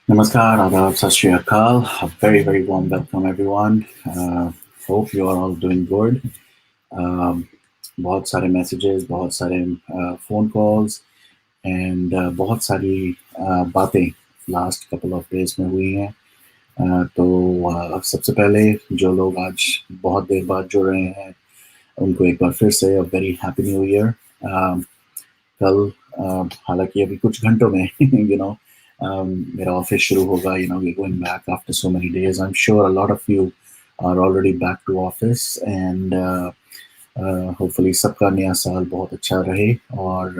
Namaskar, Adab, Sat Shri Akal. A very, very warm welcome, everyone. Hope you are all doing good. Um, बहुत सारे messages, बहुत सारे phone calls and बहुत सारी बातें last couple of days में हुई हैं. तो सबसे पहले जो लोग आज बहुत देर बाद जुड़ रहे हैं उनको एक बार फिर से a very happy new year. कल हालांकि अभी कुछ घंटों में मेरा ऑफिस शुरू होगा. We're going back after so many days. I'm sure a lot of you are already back to office and hopefully सबका नया साल बहुत अच्छा रहे और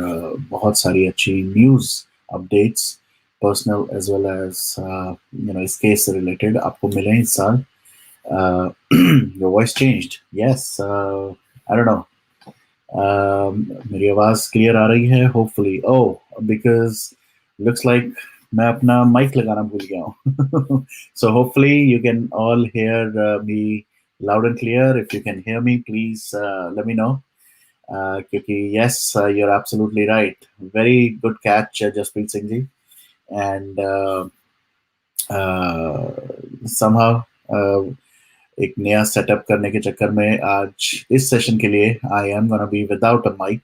बहुत सारी अच्छी news updates personal as well as इस केस से रिलेटेड आपको मिले इस साल. Your voice changed. Yes, I don't know. मेरी आवाज क्लियर आ रही है होपफुली. बिकॉज लुक्स लाइक मैं अपना माइक लगाना भूल गया हूँ. So hopefully you can all hear me loud and clear. If you can hear me, please let me know. क्योंकि yes, you're absolutely right. Very good catch, Jasprit Singh ji. And somehow एक नया setup करने के चक्कर में आज इस session के लिए I am gonna be without a mic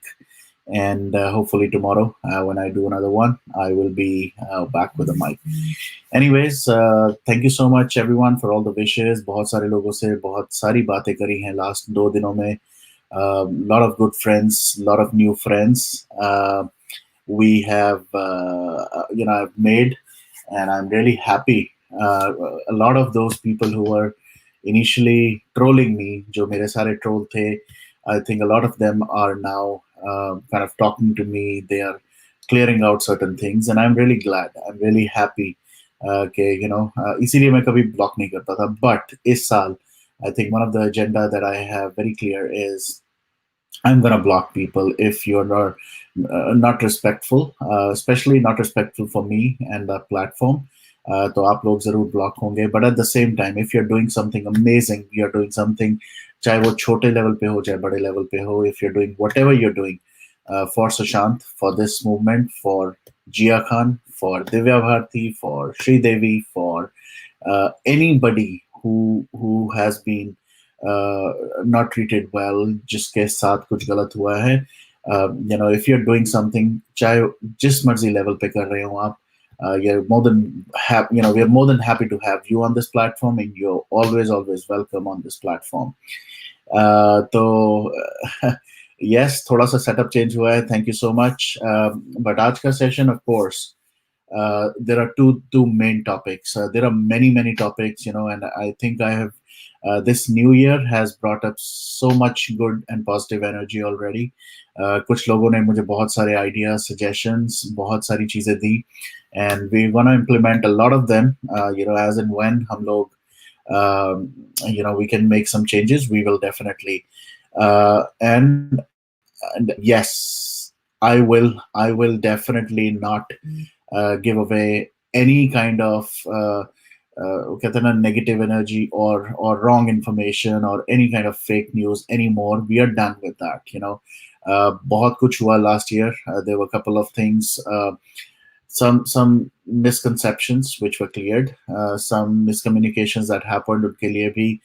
and hopefully tomorrow when I do another one I will be back with a mic. Anyways, thank you so much everyone for all the wishes. बहुत सारे लोगों से बहुत सारी बातें करी हैं last 2 दिनों में. Lot of good friends, lot of new friends we have I've made, and I'm really happy. A lot of those people who were initially trolling me, जो मेरे सारे troll थे, I think a lot of them are now kind of talking to me. They are clearing out certain things, and I'm really glad. I'm really happy. कि इसीलिए मैं कभी block नहीं करता था. But इस साल, I think one of the agenda that I have very clear is I'm gonna block people if you're not respectful, especially not respectful for me and the platform. तो आप लोग जरूर ब्लॉक होंगे. But at the same time if you are doing something amazing, you are doing something, चाहे वो छोटे level पे हो चाहे बड़े लेवल पे हो, if you are doing whatever you are doing for Sushant, for this movement, for Jiah Khan, for Divya Bharti, for Sridevi, for anybody who has been not treated well, जिसके साथ कुछ गलत हुआ है, if you're doing something, चाहे जिस मर्जी लेवल पे कर रहे हो आप, you're more than happy. We're more than happy to have you on this platform, and you're always welcome on this platform. तो yes, थोड़ा सा setup change हुआ है. Thank you so much. But आज का session, of course, there are two main topics. There are many topics, and I think I have this new year has brought up so much good and positive energy already. कुछ लोगों ने मुझे बहुत सारे ideas, suggestions, बहुत सारी चीजें दी, and we're gonna implement a lot of them. As and when हम लोग we can make some changes, we will definitely. And yes, I will definitely not give away any kind of negative energy or wrong information or any kind of fake news anymore. We are done with that. बहुत कुछ हुआ last year. There were a couple of things, some misconceptions which were cleared, some miscommunications that happened. उनके लिए भी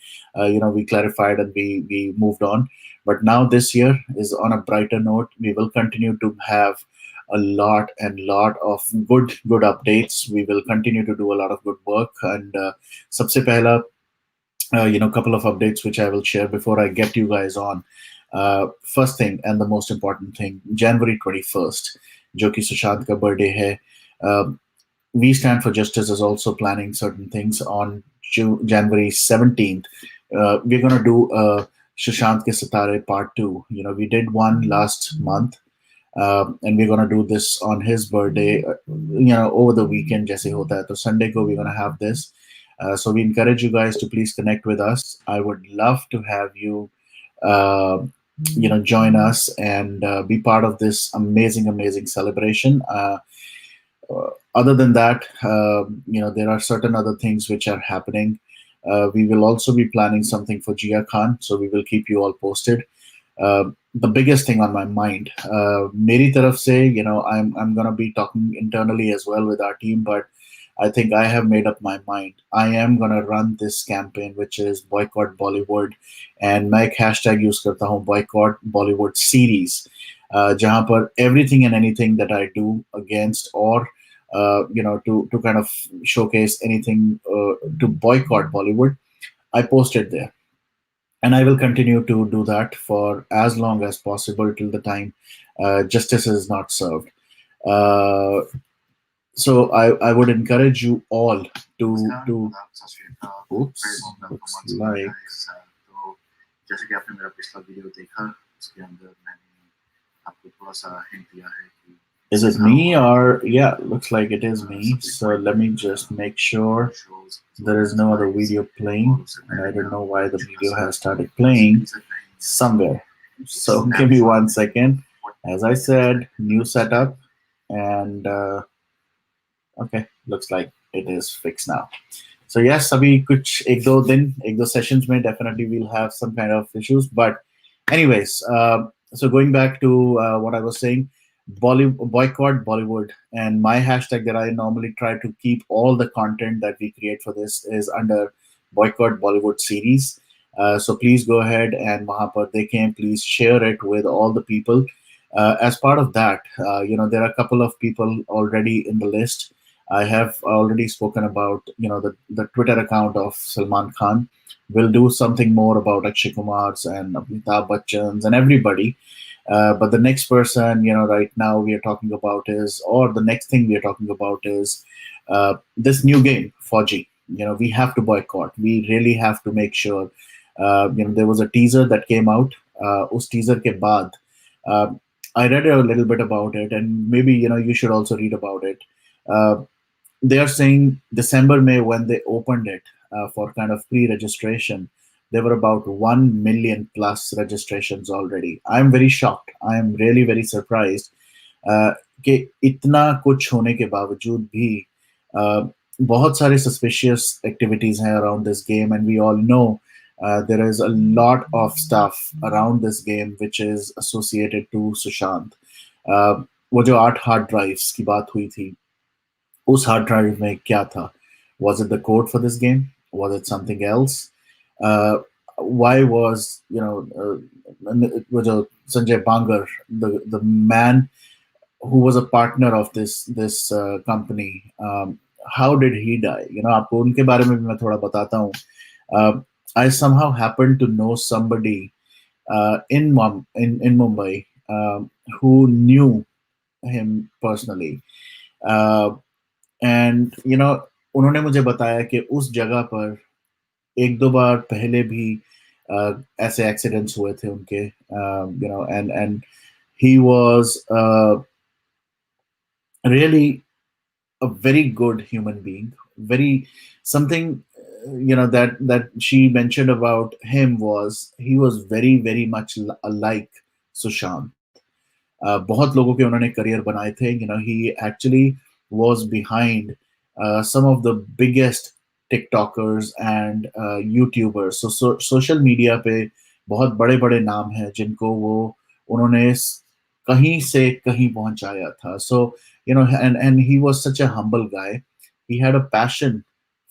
we clarified and we moved on. But now this year is on a brighter note. We will continue to have a lot of good updates. We will continue to do a lot of good work. And सबसे पहला, couple of updates which I will share before I get you guys on. First thing and the most important thing, January 21st, जो कि सुशांत का birthday है. VStand4Justice is also planning certain things on January 17th. We're going to do Sushant Ke Sitare Part 2. We did one last month. And we're going to do this on his birthday, over the weekend, jaise hota hai. So Sunday ko we're going to have this. So we encourage you guys to please connect with us. I would love to have you, join us and be part of this amazing celebration. Other than that, there are certain other things which are happening. We will also be planning something for Jia Khan, so we will keep you all posted. The biggest thing on my mind, मेरी तरफ से, I'm gonna be talking internally as well with our team, but I think I have made up my mind. I am gonna run this campaign, which is boycott Bollywood, and मैं एक hashtag use करता हूँ boycott Bollywood series, जहाँ पर everything and anything that I do against or to kind of showcase anything to boycott Bollywood, I post it there, and I will continue to do that for as long as possible till the time justice is not served. Uh, so I would encourage you all to oops, looks like जैसे कि आपने मेरा पिछला video देखा उसके अंदर मैंने आपको थोड़ा सा हिंट दिया है कि is it me or yeah, looks like it is me. So let me just make sure there is no other video playing, and I don't know why the video has started playing somewhere. So give me 1 second. As I said, new setup, and okay, looks like it is fixed now. So yes, अभी कुछ एक दो sessions में definitely we'll have some kind of issues. But anyways, so going back to what I was saying, boycott Bollywood, and my hashtag that I normally try to keep all the content that we create for this is under boycott Bollywood series. So please go ahead and वहाँ पर देखें. Please share it with all the people. As part of that, there are a couple of people already in the list. I have already spoken about the Twitter account of Salman Khan. We'll do something more about Akshay Kumar's and Amitabh Bachchan's and everybody. But the next person, right now we are talking about is, or the next thing we are talking about is this new game, Fau-G. We have to boycott. We really have to make sure. There was a teaser that came out. Us teaser ke baad, uh, I read a little bit about it, and maybe you should also read about it. Uh, they are saying December, May, when they opened it for kind of pre-registration, there were about 1 million plus registrations already. I'm very shocked. I am really very surprised uh, कि इतना कुछ होने के बावजूद भी uh, बहुत सारे suspicious activities हैं around this game, and we all know there is a lot of stuff around this game which is associated to Sushant. वो जो 8 hard drives की बात हुई थी, उस हार्ड ड्राइव में क्या था? Was it the code for this game? Was it something else? Why was वो जो Sanjay Bangar, the man who was a partner of this company, how did he die? आपको उनके बारे में भी मैं थोड़ा बताता हूँ. I somehow happened to know somebody in Mumbai who knew him personally. Uh, and उन्होंने मुझे बताया कि उस जगह पर एक दो बार पहले भी ऐसे एक्सीडेंट्स हुए थे उनके, and he was really a very good human being, very something that she mentioned about him was he was very very much alike Sushant. बहुत लोगों के उन्होंने करियर बनाए थे. He actually was behind some of the biggest TikTokers and YouTubers. So social media पे बहुत बड़े बड़े नाम हैं जिनको वो उन्होंने कहीं से कहीं पहुंचाया था. So and he was such a humble guy. He had a passion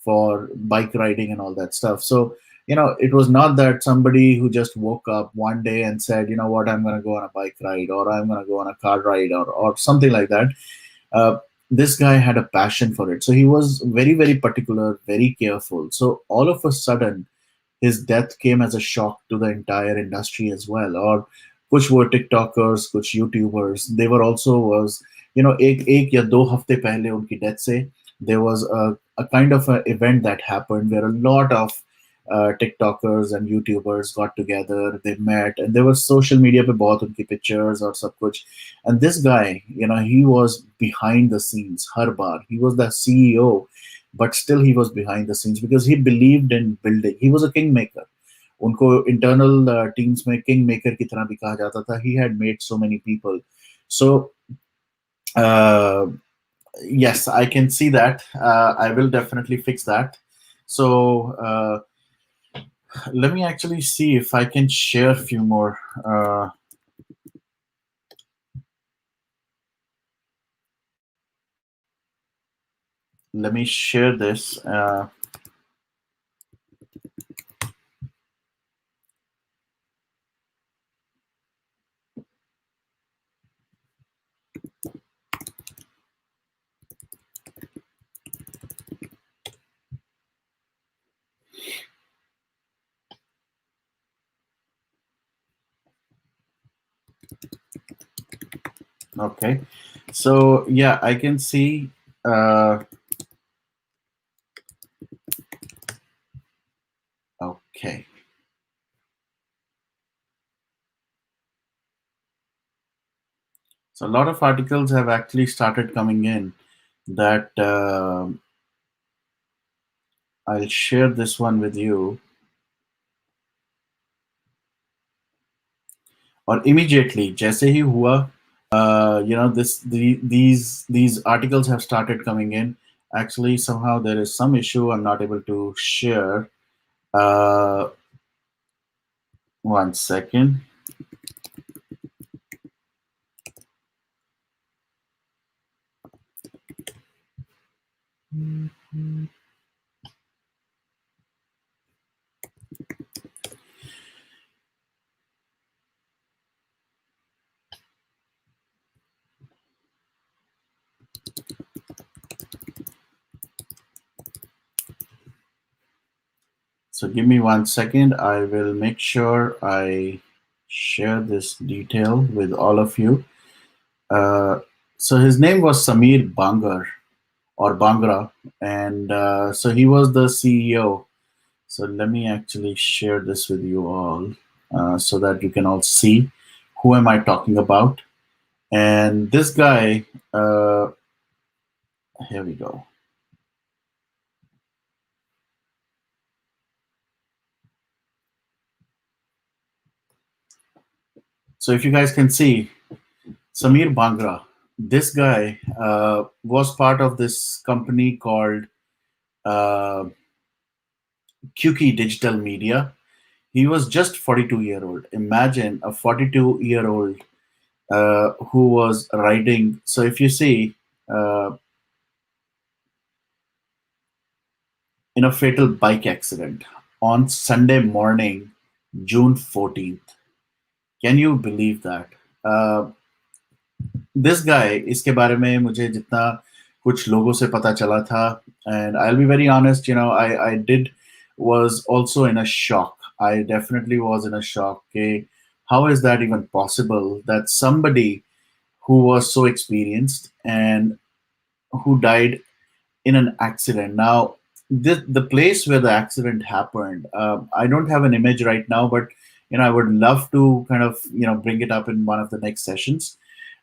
for bike riding and all that stuff. So it was not that somebody who just woke up one day and said, you know what, I'm going to go on a bike ride, or I'm going to go on a car ride, or something like that. This guy had a passion for it. So he was very, very particular, very careful. So all of a sudden, his death came as a shock to the entire industry as well. Or कुछ वो TikTokers, कुछ YouTubers, they were also was एक या 2 हफ्ते पहले उनकी death से there was a kind of an event that happened where a lot of TikTokers and YouTubers got together, they met, and there was social media पे बहुत उनकी pictures और सब कुछ. And this guy, he was behind the scenes her bar. He was the CEO, but still he was behind the scenes because he believed in building. He was a kingmaker. उनको internal teams में kingmaker की तरह भी कहा जाता था. He had made so many people. So uh, yes, I can see that. I will definitely fix that. So let me actually see if I can share a few more. let me share this. Okay, so yeah, I can see. Okay, so a lot of articles have actually started coming in that I'll share this one with you, और immediately जैसे ही हुआ, these articles have started coming in. Actually, somehow there is some issue. I'm not able to share. uh, 1 second. So give me 1 second. I will make sure I share this detail with all of you. So his name was Samir Bangar or Bangra, and so he was the CEO. So let me actually share this with you all so that you can all see who am I talking about. And this guy, here we go. So if you guys can see, Samir Bangra, this guy was part of this company called QK Digital Media. He was just 42-year-old. Imagine a 42-year-old who was riding. So if you see, in a fatal bike accident on Sunday morning, June 14th. Can you believe that? This guy, इसके बारे में मुझे जितना कुछ लोगों से पता चला था, and I'll be very honest, I did was also in a shock. I definitely was in a shock. Okay, how is that even possible that somebody who was so experienced and who died in an accident? Now, the place where the accident happened, I don't have an image right now, but I would love to kind of bring it up in one of the next sessions.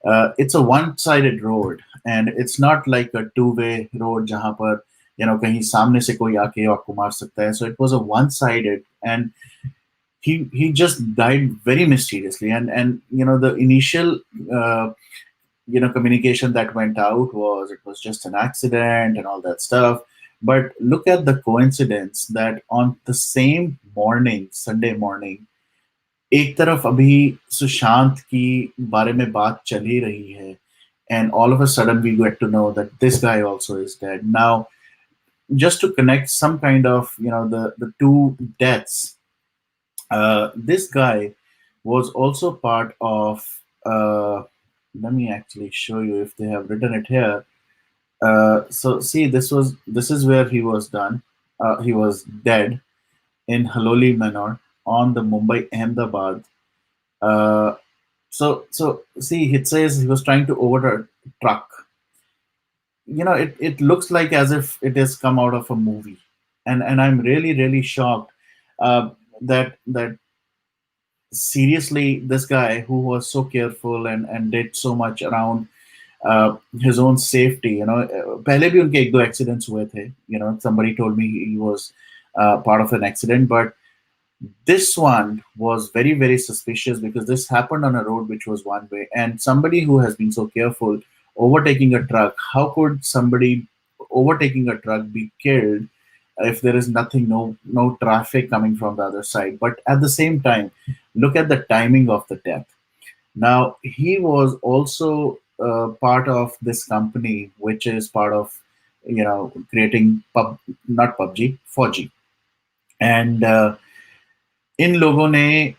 It's a one-sided road, and it's not like a two-way road जहाँ पर कहीं सामने से कोई आके आपको मार सकता है. So it was a one-sided, and he just died very mysteriously. And the initial communication that went out was it was just an accident and all that stuff. But look at the coincidence that on the same morning, Sunday morning, एक तरफ अभी सुशांत की बारे में बात चल ही रही है, and all of a sudden we get to know that this guy also is dead. Now, just to connect some kind of the two deaths, this guy was also part of. Let me actually show you if they have written it here. So see, this is where he was done. He was dead in Haloli Manor on the Mumbai Ahmedabad. Uh, so see, it says he was trying to overturn a truck. It looks like as if it has come out of a movie, and I'm really really shocked that seriously this guy who was so careful and did so much around his own safety. पहले भी उनके एक दो accidents हुए थे. Somebody told me he was part of an accident, but this one was very very suspicious because this happened on a road which was one way, and somebody who has been so careful overtaking a truck. How could somebody overtaking a truck be killed if there is nothing, no traffic coming from the other side? But at the same time, look at the timing of the death. Now, he was also part of this company, which is part of, creating not PUBG, 4G. And इन लोगों ने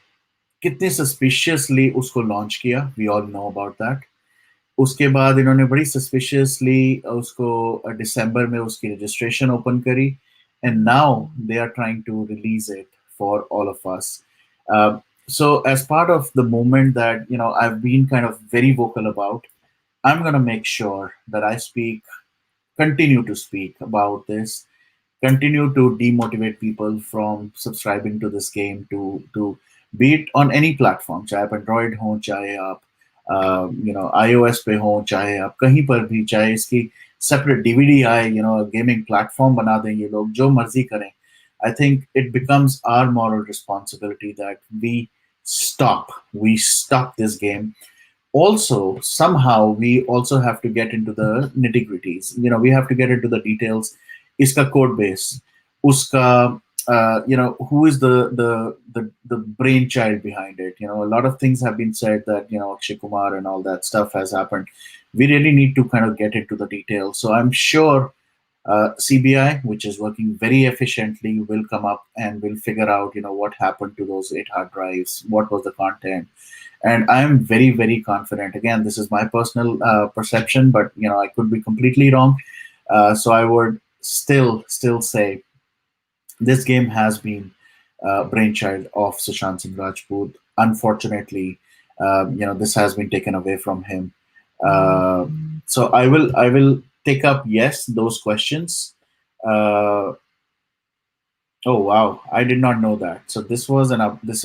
कितने suspiciously उसको launch किया, we all know about that. उसके बाद इन्होंने बड़ी suspiciously उसको दिसंबर में उसकी रजिस्ट्रेशन ओपन करी, and now they are trying to release it for all of us. So as part of the movement that I've been kind of very vocal about, I'm going to make sure that I continue to speak about this, continue to demotivate people from subscribing to this game, to be it on any platform, चाहे आप Android हो, चाहे आप iOS पे हो, चाहे आप कहीं पर भी, चाहे इसकी separate DVD आए, गेमिंग प्लेटफॉर्म बना दें ये लोग, जो मर्जी करें. I think it becomes our moral responsibility that we stop this game. Also, somehow we also have to get into the nitty gritties. We have to get into the details. Iska code base, uska, who is the brainchild behind it. A lot of things have been said that Akshay Kumar and all that stuff has happened. We really need to kind of get into the details. So I'm sure CBI, which is working very efficiently, will come up and will figure out what happened to those 8 hard drives, what was the content. And I am very, very confident. Again, this is my personal perception, but I could be completely wrong. So I would still say this game has been brainchild of Sushant Singh Rajput. Unfortunately, this has been taken away from him. So I will take up, yes, those questions. Uh, Oh wow, I did not know that. So this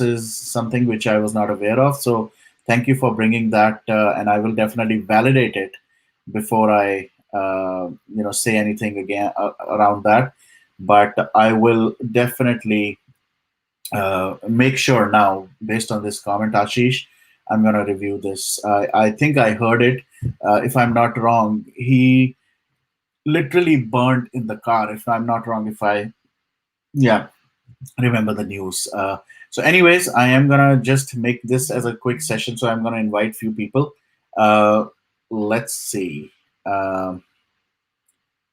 is something which I was not aware of. So thank you for bringing that, and I will definitely validate it before I say anything again around that. But I will definitely make sure now, based on this comment, Ashish, I'm gonna review this. I think I heard it. If I'm not wrong, he literally burned in the car. If I'm not wrong, if I yeah remember the news. So, anyways, I am gonna just make this as a quick session. So I'm gonna invite few people. Uh, let's see. Um,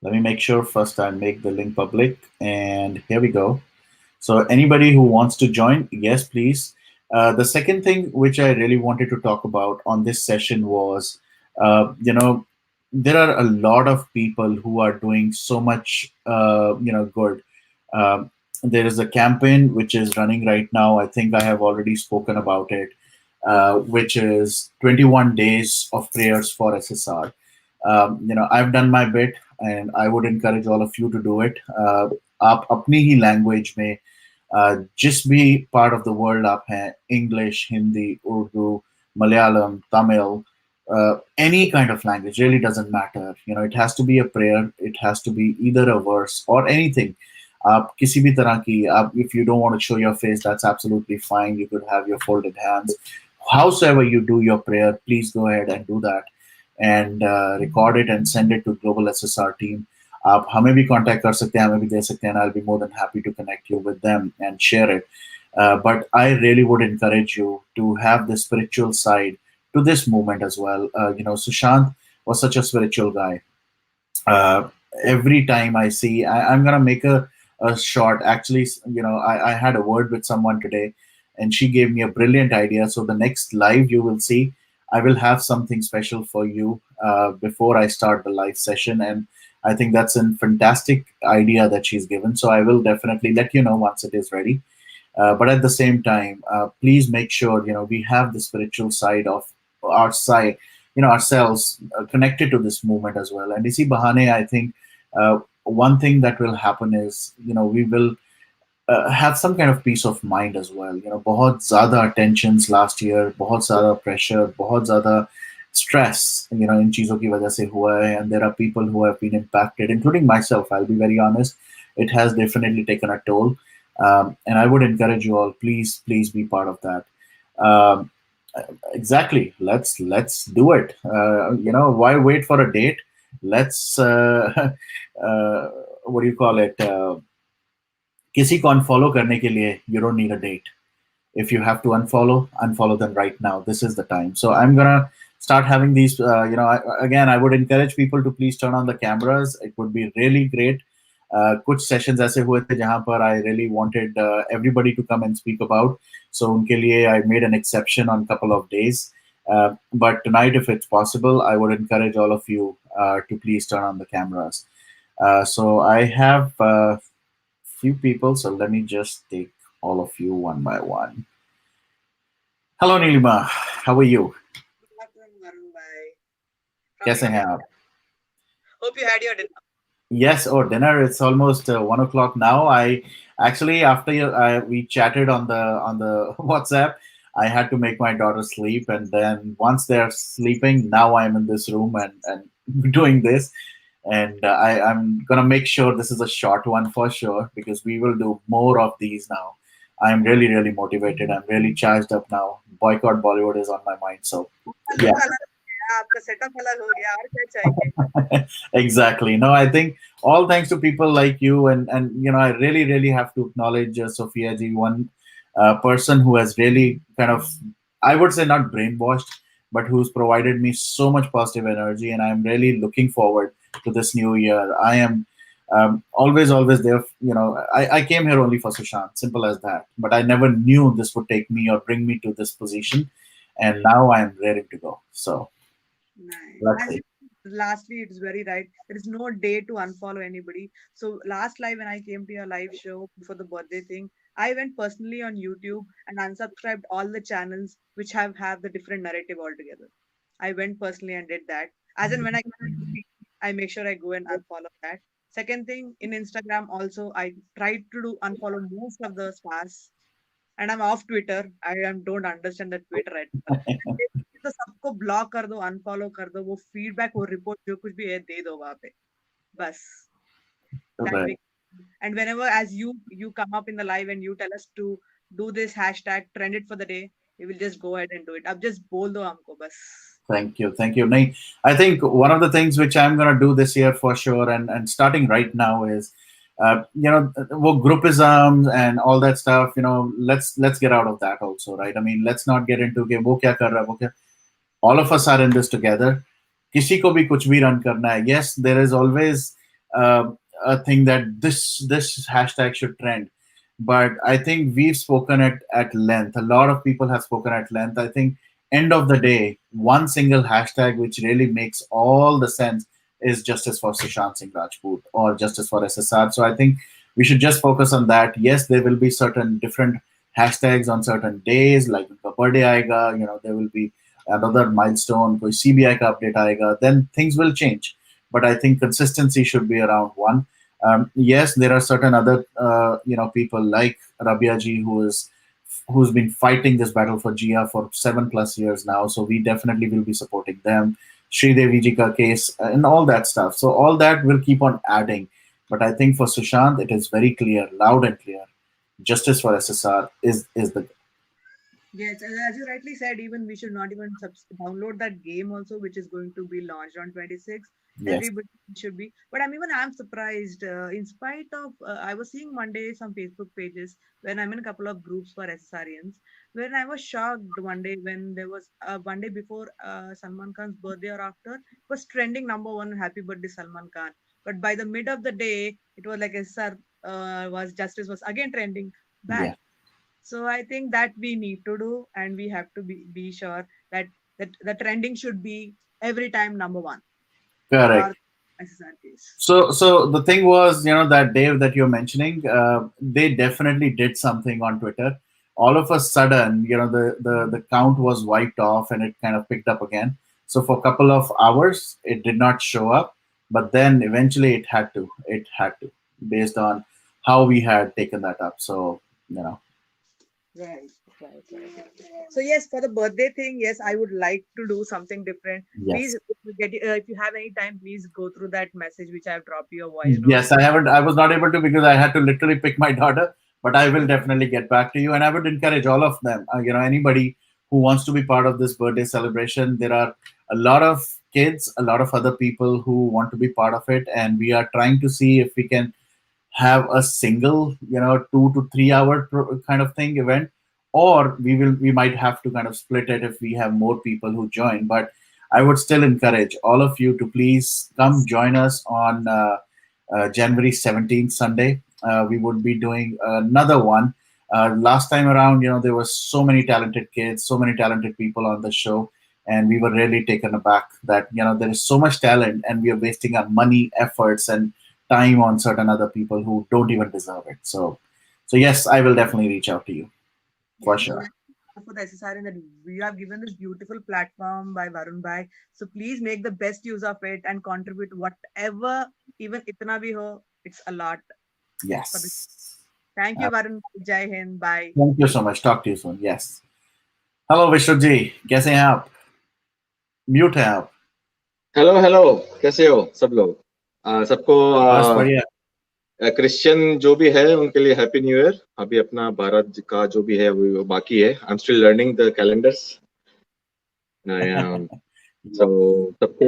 Let me make sure first I make the link public, and here we go. So anybody who wants to join, yes, please. The second thing which I really wanted to talk about on this session was, there are a lot of people who are doing so much, good. Um, there is a campaign which is running right now. I think I have already spoken about it, which is 21 days of prayers for SSR. I've done my bit, and I would encourage all of you to do it. आप अपनी ही language में जिस भी part of the world आप हैं, English, Hindi, Urdu, Malayalam, Tamil, any kind of language, really doesn't matter. It has to be a prayer, it has to be either a verse or anything. आप किसी भी तरह की, आप, if you don't want to show your face, that's absolutely fine. You could have your folded hands. Howsoever you do your prayer, please go ahead and do that, and record it and send it to Global SSR team. आप हमें भी contact कर सकते हैं, हमें भी दे सकते हैं, and I'll be more than happy to connect you with them and share it. But I really would encourage you to have the spiritual side to this movement as well. Sushant was such a spiritual guy. Every time I see, I'm gonna make a short. Actually, I had a word with someone today, and she gave me a brilliant idea. So the next live you will see, I will have something special for you before I start the live session, and I think that's a fantastic idea that she's given. So I will definitely let you know once it is ready. But at the same time, please make sure we have the spiritual side of our side, ourselves connected to this movement as well. And isi bahane, I think one thing that will happen is we will have some kind of peace of mind as well. बहुत ज़्यादा tensions last year, बहुत ज़्यादा pressure, बहुत ज़्यादा stress, इन चीज़ों की वजह से हुआ है, and there are people who have been impacted, including myself. I'll be very honest, it has definitely taken a toll, and I would encourage you all, please be part of that. Um, exactly, let's do it. Why wait for a date? Let's what do you call it? किसी को unfollow करने के लिए you don't need a date. If you have to unfollow them right now. This is the time. So I'm gonna start having these. Again, I would encourage people to please turn on the cameras. It would be really great. कुछ sessions ऐसे हुए थे जहां पर I really wanted everybody to come and speak about. So उनके लिए I made an exception on couple of days. But tonight, if it's possible, I would encourage all of you to please turn on the cameras. So I have few people. So let me just take all of you one by one. Hello, Nilima. How are you? Good afternoon, Varun bhai from कैसे हैं India. आप? Hope you had your dinner. Yes, oh, dinner. It's almost 1 o'clock now. I actually, after we chatted on the WhatsApp, I had to make my daughter sleep, and then once they're sleeping, now I'm in this room and doing this, and I'm gonna make sure this is a short one for sure because we will do more of these now. I'm really really motivated. I'm really charged up now. Boycott Bollywood is on my mind, so आपका yeah. Look अलग हो गया, आपका setup अलग हो गया, और क्या चाहिए? Exactly. No, I think all thanks to people like you, and I really really have to acknowledge Sophia ji, one person who has really kind of, I would say, not brainwashed, but who's provided me so much positive energy, and I'm really looking forward to this new year. I am always there. I came here only for Sushant, simple as that. But I never knew this would take me or bring me to this position, and now I'm ready to go. So Nice. let's As see. you lastly, it is very right. There is no day to unfollow anybody. So last live when I came to your live show for the birthday thing, I went personally on YouTube and unsubscribed all the channels which have the different narrative altogether. I went personally and did that. As in when I get into feed, I make sure I go and unfollow that. Second thing, in Instagram also, I tried to do unfollow most of the stars and I'm off Twitter. I am don't understand the Twitter at all. तो सबको block कर दो, unfollow कर दो, वो feedback, वो report जो कुछ भी है दे दो वहाँ पे बस. That Right. we and whenever as you come up in the live and you tell us to do this hashtag trend it for the day, we will just go ahead and do it. अब just बोल दो हमको बस. Thank you. Thank you. Nahin, I think one of the things which I'm going to do this year for sure, and starting right now is, well, groupism and all that stuff. Let's get out of that also, right? I mean, let's not get into okay, wo kya kar raha, wo kya, all of us are in this together. किसी को भी कुछ भी run करना है. Yes, there is always uh, a thing that this hashtag should trend, but I think we've spoken at length. A lot of people have spoken at length. I think end of the day, one single hashtag which really makes all the sense is justice for Sushant Singh Rajput or justice for SSR. So I think we should just focus on that. Yes, there will be certain different hashtags on certain days, like the birthday aega, there will be another milestone, koi CBI ka update aega, then things will change. But I think consistency should be around one. Yes, there are certain other people like Rabia ji who's been fighting this battle for Jia for 7+ years now. So we definitely will be supporting them. Sri Devi ji ka case and all that stuff. So all that will keep on adding. But I think for Sushant, it is very clear, loud and clear. Justice for SSR is the Yes, as you rightly said, even we should not even download that game also, which is going to be launched on 26. yes, Everybody should be. But I'm surprised. In spite of, I was seeing Monday some Facebook pages when I'm in a couple of groups for SSRians, when I was shocked one day when there was one day before Salman Khan's birthday or after, it was trending number one, Happy Birthday Salman Khan. But by the mid of the day, it was like SSR was justice was again trending back. yes, So I think that we need to do, and we have to be sure that the trending should be every time number one correct. for SSR case. So the thing was, that Dave that you're mentioning, they definitely did something on Twitter. All of a sudden, the count was wiped off and it kind of picked up again. So for a couple of hours, it did not show up, but then eventually it had to. It had to, based on how we had taken that up. So you know, Right, right. So yes, for the birthday thing, yes, I would like to do something different. Please, yes. if you have any time, please go through that message which I have dropped you a voice note. Yes, I haven't. I was not able to because I had to literally pick my daughter. But I will definitely get back to you, and I would encourage all of them. Anybody who wants to be part of this birthday celebration. There are a lot of kids, a lot of other people who want to be part of it, and we are trying to see if we can have a single, 2 to 3 hour kind of thing event, or we might have to kind of split it if we have more people who join. But I would still encourage all of you to please come join us on January 17th, Sunday. We would be doing another one. Last time around, there were so many talented kids, so many talented people on the show, and we were really taken aback that there is so much talent, and we are wasting our money, efforts, and time on certain other people who don't even deserve it. So yes, I will definitely reach out to you for Yes, sure. for the SSR that we have given this beautiful platform by Varun Bhai. So please make the best use of it and contribute whatever, even itna bhi ho, it's a lot. For the, Yes. thank you, Uh, Varun. Jai Hind. Bye. Thank you so much. Talk to you soon. Yes. Hello विश्व जी, कैसे हैं आप? Mute हैं आप? Hello hello, कैसे हो सब लोग? सबको बस बढ़िया। क्रिश्चियन जो भी है उनके लिए हैप्पी न्यू ईयर। अभी अपना भारत का जो भी है वो बाकी है। I am still learning the calendars. So सबको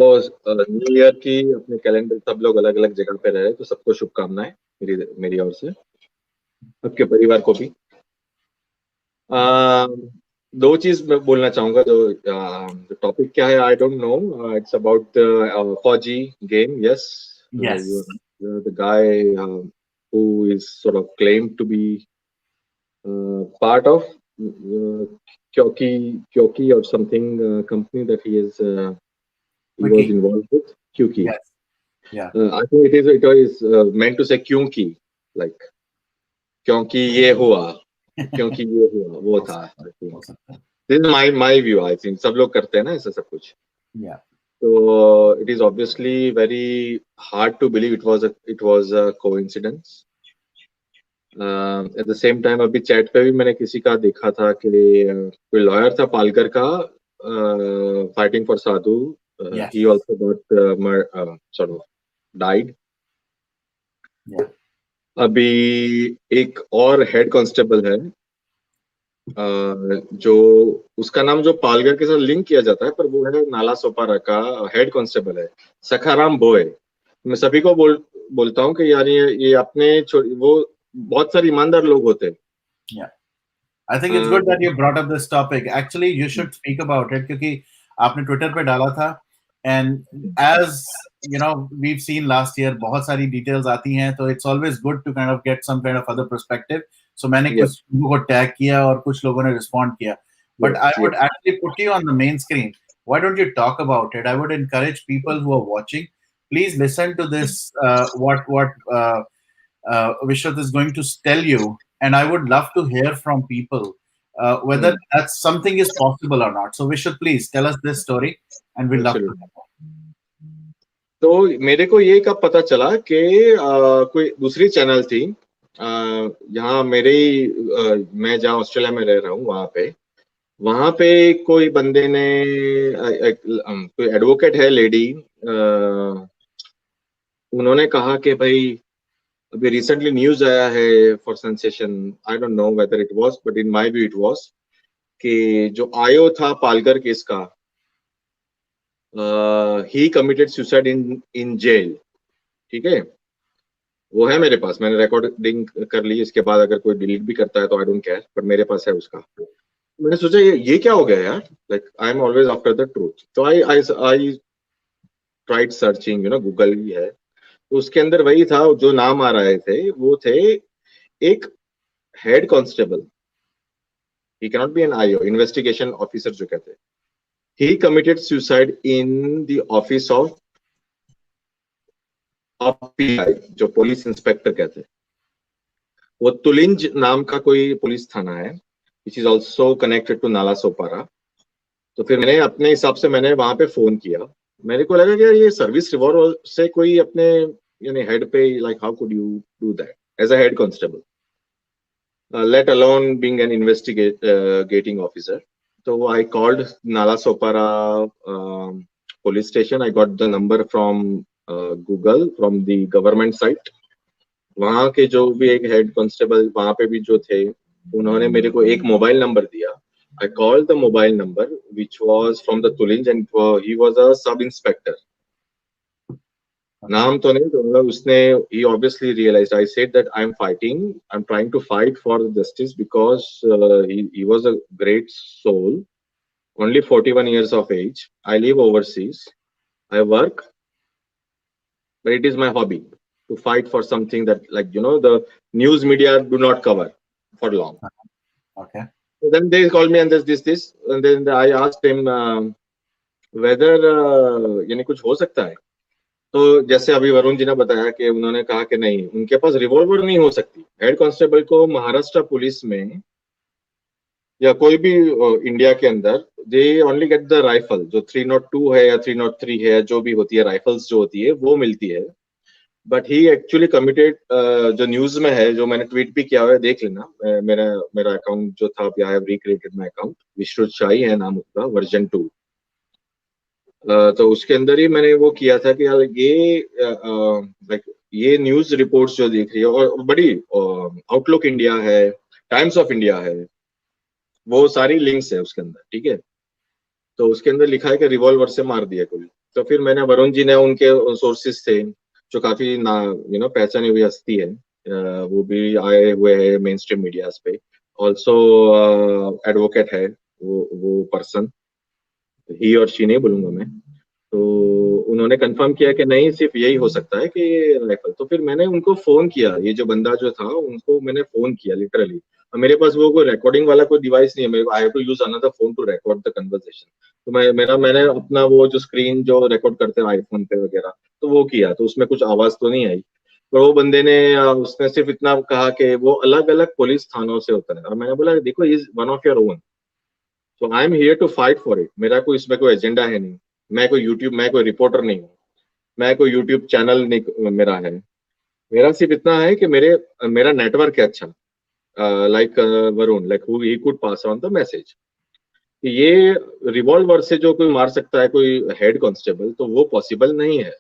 न्यू ईयर की अपने कैलेंडर सब लोग अलग अलग जगह पे रहे, तो सबको शुभकामनाएं मेरी मेरी ओर से, सबके परिवार को भी। दो चीज मैं बोलना चाहूंगा। जो टॉपिक क्या है I don't know. It's about fauji game. Yes, Yes. the guy who is sort of claimed to be part of Kyoki or something company that he was Wiki. involved with. Kyuki. Yes. Yeah. I think it is meant to say क्योंकि, like क्योंकि ये हुआ, क्योंकि ये हुआ वो हो था। सकता है, I think हो सकता है। this is my view. I think सब लोग करते हैं ना ऐसा सब कुछ। Yeah. So it is obviously very hard to believe it was a coincidence. At the same time अभी चैट पे भी मैंने किसी का देखा था कि कोई लॉयर था पालकर का, fighting for Sadhu. Yes. He also got sort of died. Yeah. अभी एक और हेड कांस्टेबल है, जो उसका नाम जो पालघर के साथ लिंक किया जाता है, पर वो है नाला सोपारा का हेड कांस्टेबल है, सखाराम बोए। मैं सभी को बोलता हूँ कि यार ये अपने वो बहुत सारे ईमानदार लोग होते हैं। Yeah. I think it's good that you brought up this topic. Actually, you should speak about it क्योंकि आपने ट्विटर पे डाला था, and as you know, we've seen last year बहुत सारी details आती हैं, तो it's always good to kind of get some kind of other perspective. So मैंने Yes. कुछ लोगों को टैग किया और कुछ लोगों ने respond किया. But Yes, I would yes. actually put you on the main screen. Why don't you talk about it? I would encourage people who are watching, please listen to this. What Vishwath is going to tell you, and I would love to hear from people whether that something is possible or not. So Vishwath, please tell us this story, and we'd love to Absolutely. know. तो मेरे को ये कब पता चला कि कोई दूसरी चैनल थी, यहाँ मेरे ही मैं जहाँ ऑस्ट्रेलिया में रह रहा हूँ वहां पे कोई बंदे ने कोई एडवोकेट है लेडी, उन्होंने कहा कि भाई अभी रिसेंटली न्यूज आया है for sensation, I don't know whether it was, but in my view it was, कि जो आयो था पालघर केस का, ही कमिटेड सुसाइड इन जेल। ठीक है, वो है मेरे पास, मैंने रिकॉर्डिंग कर ली। इसके बाद अगर कोई डिलीट भी करता है तो आई डोंट केयर, पर मेरे पास है उसका। मैंने सोचा ये क्या हो गया यार, like I am always after the truth. तो आई ट्राइड सर्चिंग, गूगल भी है, तो उसके अंदर वही था, जो नाम आ रहे थे वो थे एक head constable, he can not be an IO, investigation officer जो कहते हैं। He committed suicide in the office of PI, जो पुलिस इंस्पेक्टर कहते हैं। वो तुलिंज नाम का कोई पुलिस थाना है, which is also connected to Nala Sopara. तो फिर मैंने अपने हिसाब से मैंने वहां पे फोन किया। मेरे को लगा कि ये सर्विस रिवॉल्वर से कोई अपने यानी हेड पे, like how could you do that as a head constable, let alone being an investigating officer. So I called Nala Sopara police station. I got the number from Google, from the government site. वहाँ के जो भी एक head constable वहाँ पे भी जो थे, उन्होंने मेरे को एक मोबाइल नंबर दिया। I called the mobile number, which was from the Tulinj, and he was a sub inspector. नाम तो नहीं, तो मतलब उसने, he obviously realized. I said that I'm trying to fight for justice because he was a great soul. only 41 years of age. I live overseas. I work, but it is my hobby to fight for something that, like, the news media do not cover for long. Okay. So then they called me and this, and then I asked him whether यानी कुछ हो सकता है. तो जैसे अभी वरुण जी ने बताया कि उन्होंने कहा कि नहीं, उनके पास रिवॉल्वर नहीं हो सकती. हेड कांस्टेबल को महाराष्ट्र पुलिस में या कोई भी इंडिया के अंदर they only get the rifle, जो 302 है या 303 है, जो भी होती है, राइफल्स जो होती है वो मिलती है. बट ही एक्चुअली कमिटेड, जो न्यूज में है, जो मैंने ट्वीट भी किया हुआ है, देख लेना. मेरा मेरा अकाउंट जो था, I have recreated my account, Vishrut Shahi है नाम उसका, वर्जन 2. तो उसके अंदर ही मैंने वो किया था कि यार ये लाइक ये न्यूज रिपोर्ट्स जो देख रही है, और बड़ी आउटलुक इंडिया है, टाइम्स ऑफ इंडिया है, वो सारी लिंक्स है उसके अंदर, ठीक है. तो उसके अंदर लिखा है कि रिवॉल्वर से मार दिया कोई. तो फिर मैंने, वरुण जी ने, उनके सोर्सेस थे जो काफी पहचानी हुई हस्ती है, वो भी आए हुए हैं मेन स्ट्रीम मीडियाज पे. ऑल्सो एडवोकेट है वो पर्सन, ही और शी नहीं बोलूंगा मैं. तो उन्होंने कंफर्म किया कि नहीं, सिर्फ यही हो सकता है कि राइफल. तो फिर मैंने उनको फोन किया, ये जो बंदा जो था उनको मैंने फोन किया लिटरली. मेरे पास वो कोई रिकॉर्डिंग वाला कोई डिवाइस नहीं है, मेरे को I have to use another phone to record the conversation. तो मैंने अपना वो जो स्क्रीन जो रिकॉर्ड करते हैं आईफोन पे वगैरह, तो वो किया. तो उसमें कुछ आवाज तो नहीं आई, पर वो बंदे ने उसने सिर्फ इतना कहा कि वो अलग अलग पुलिस थानों से होता है. और मैंने बोला देखो, is one of your own, so I am here to fight for it. मेरा कोई इसमें कोई एजेंडा है नहीं. मैं कोई रिपोर्टर नहीं हूँ, मैं कोई यूट्यूब चैनल नहीं मेरा है. मेरा सिर्फ इतना है कि मेरा नेटवर्क है अच्छा, like Varun, like who he could pass on the message. ये रिवॉल्वर से जो कोई मार सकता है कोई हेड कांस्टेबल, तो वो पॉसिबल नहीं है.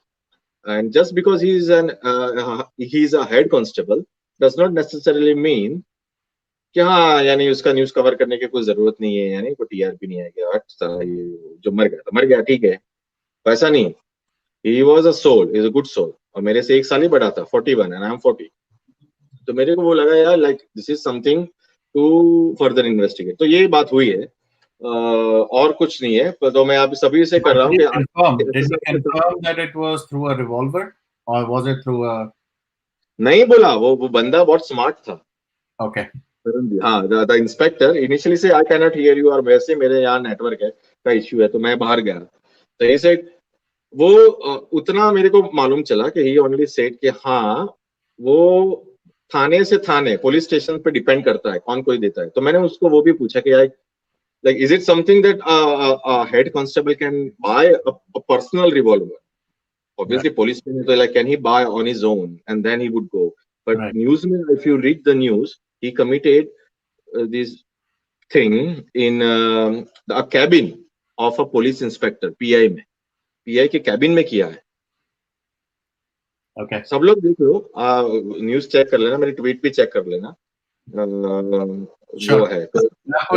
And just because he is a head constable does not necessarily mean कि हाँ, यानी उसका न्यूज कवर करने की कोई जरूरत नहीं है, यानी कोई टीआरपी नहीं आएगा. अच्छा, ये जो मर गया तो मर गया, ठीक है, वैसा नहीं. He was a soul, is a good soul. और मेरे से 1 साल ही बड़ा था, 41 एंड आई एम 40. तो मेरे को वो लगा यार, like this is something to further investigate. तो ये बात हुई है, और कुछ नहीं है. तो मैं आप सभी से कर रहा हूँ कि Did he confirm that it was through a revolver or was it through a? नहीं बोला. वो बंदा बहुत स्मार्ट था. Okay. हाँ, द इंस्पेक्टर इनिशियली से, I can not here you, और वैसे मेरे यहाँ नेटवर्क है का इश्यू है, तो मैं बाहर गया. तो ये से वो उतना मेरे को मालूम चला कि ही ओनली सेड कि हाँ, वो थाने से थाने, पुलिस स्टेशन पे डिपेंड करता है कौन कोई देता है. तो मैंने उसको वो भी पूछा कि यार, like, is it something that a head constable can buy a personal revolver? Obviously, policeman is like, can he buy on his own, and then he would go. But Right. newsman, if you read the news, he committed this thing in a cabin of a police inspector, PI में, PI के cabin में किया है. Okay. सब लोग देख लो, news check कर लेना, मेरी ट्वीट भी चेक कर लेना. Sure. वो है तो मैं आपको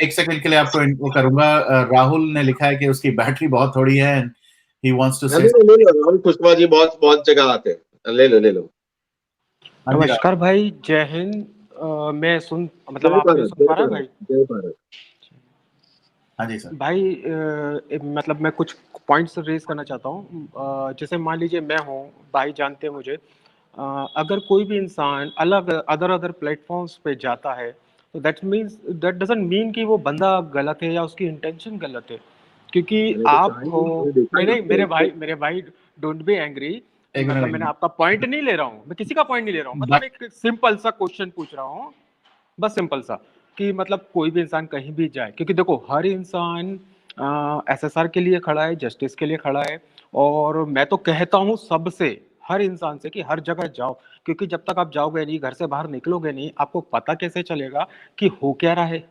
एक सेकंड के लिए आपको इनको करूंगा. राहुल ने लिखा है कि उसकी बैटरी बहुत थोड़ी है and he wants to say. ले लो राहुल खुशवा जी, बहुत बहुत जगह आते हैं, ले लो. नमस्कार भाई, जय हिंद. मैं मतलब आप सुन पा रहे हैं भाई? जय भारत. हाँ जी सर. भाई मतलब मैं कुछ पॉइंट्स रेज करना चाहता हूँ. जैसे मान लीजिए मैं हूँ, भाई जानते हैं मुझे, अगर कोई भी इंसान अलग अदर प्लेटफॉर्म्स पे जाता है, तो दैट डजंट मीन कि वो बंदा गलत है या उसकी इंटेंशन गलत है. क्योंकि आप हो, नहीं मेरे भाई डोंट बी एंग्री. मतलब मैंने आपका पॉइंट नहीं ले रहा हूँ, मैं किसी का पॉइंट नहीं ले रहा हूँ. मतलब एक सिंपल सा क्वेश्चन पूछ रहा हूँ, बस सिंपल सा, कि मतलब कोई भी इंसान कहीं भी जाए, क्योंकि देखो हर इंसान एसएसआर के लिए खड़ा है, जस्टिस के लिए खड़ा है. और मैं तो कहता हूँ सबसे, हर इंसान से, कि हर जगह जाओ, क्योंकि जब तक आप जाओगे नहीं, घर से बाहर निकलोगे नहीं, आपको पता कैसे चलेगा कि हो क्या रहा है,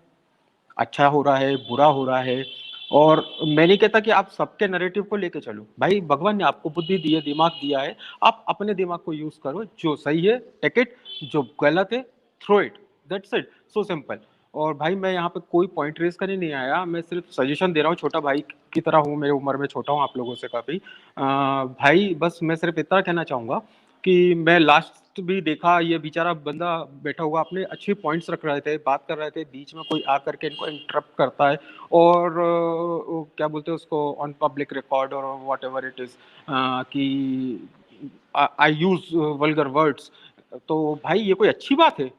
अच्छा हो रहा है, बुरा हो रहा है. और मैं नहीं कहता कि आप सबके नैरेटिव को लेके चलो. भाई भगवान ने आपको बुद्धि दी है, दिमाग दिया है, आप अपने दिमाग को यूज करो. जो सही है टेक इट, जो गलत है throw it. That's it, so simple. और भाई मैं यहाँ पे कोई पॉइंट रेज करने नहीं आया, मैं सिर्फ सजेशन दे रहा हूँ. छोटा भाई की तरह हूँ, मेरे उम्र में छोटा हूँ आप लोगों से काफ़ी. भाई बस मैं सिर्फ इतना कहना चाहूँगा कि मैं लास्ट भी देखा, ये बेचारा बंदा बैठा हुआ, अपने अच्छे पॉइंट्स रख रहे थे, बात कर रहे थे, बीच में कोई आकर के इनको इंटरप्ट करता है और क्या बोलते हैं उसको, ऑन पब्लिक रिकॉर्ड और व्हाट एवर इट इज, कि आई यूज वल्गर वर्ड्स। तो भाई ये कोई अच्छी बात है?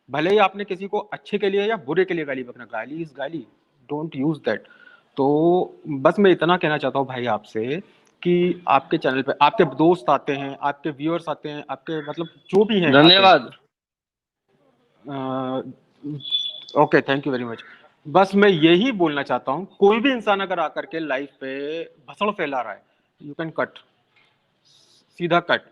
भले ही आपने किसी को अच्छे के लिए या बुरे के लिए गाली बकना, गाली इज गाली, डोंट यूज दैट। तो बस मैं इतना कहना चाहता हूँ भाई आपसे कि आपके चैनल पे आपके दोस्त आते हैं, आपके व्यूअर्स आते हैं, आपके मतलब जो भी हैं धन्यवाद। Okay, thank you very much. बस मैं यही बोलना चाहता हूँ, कोई भी इंसान अगर आकर के लाइफ पे भसड़ फैला रहा है, यू कैन कट, सीधा कट।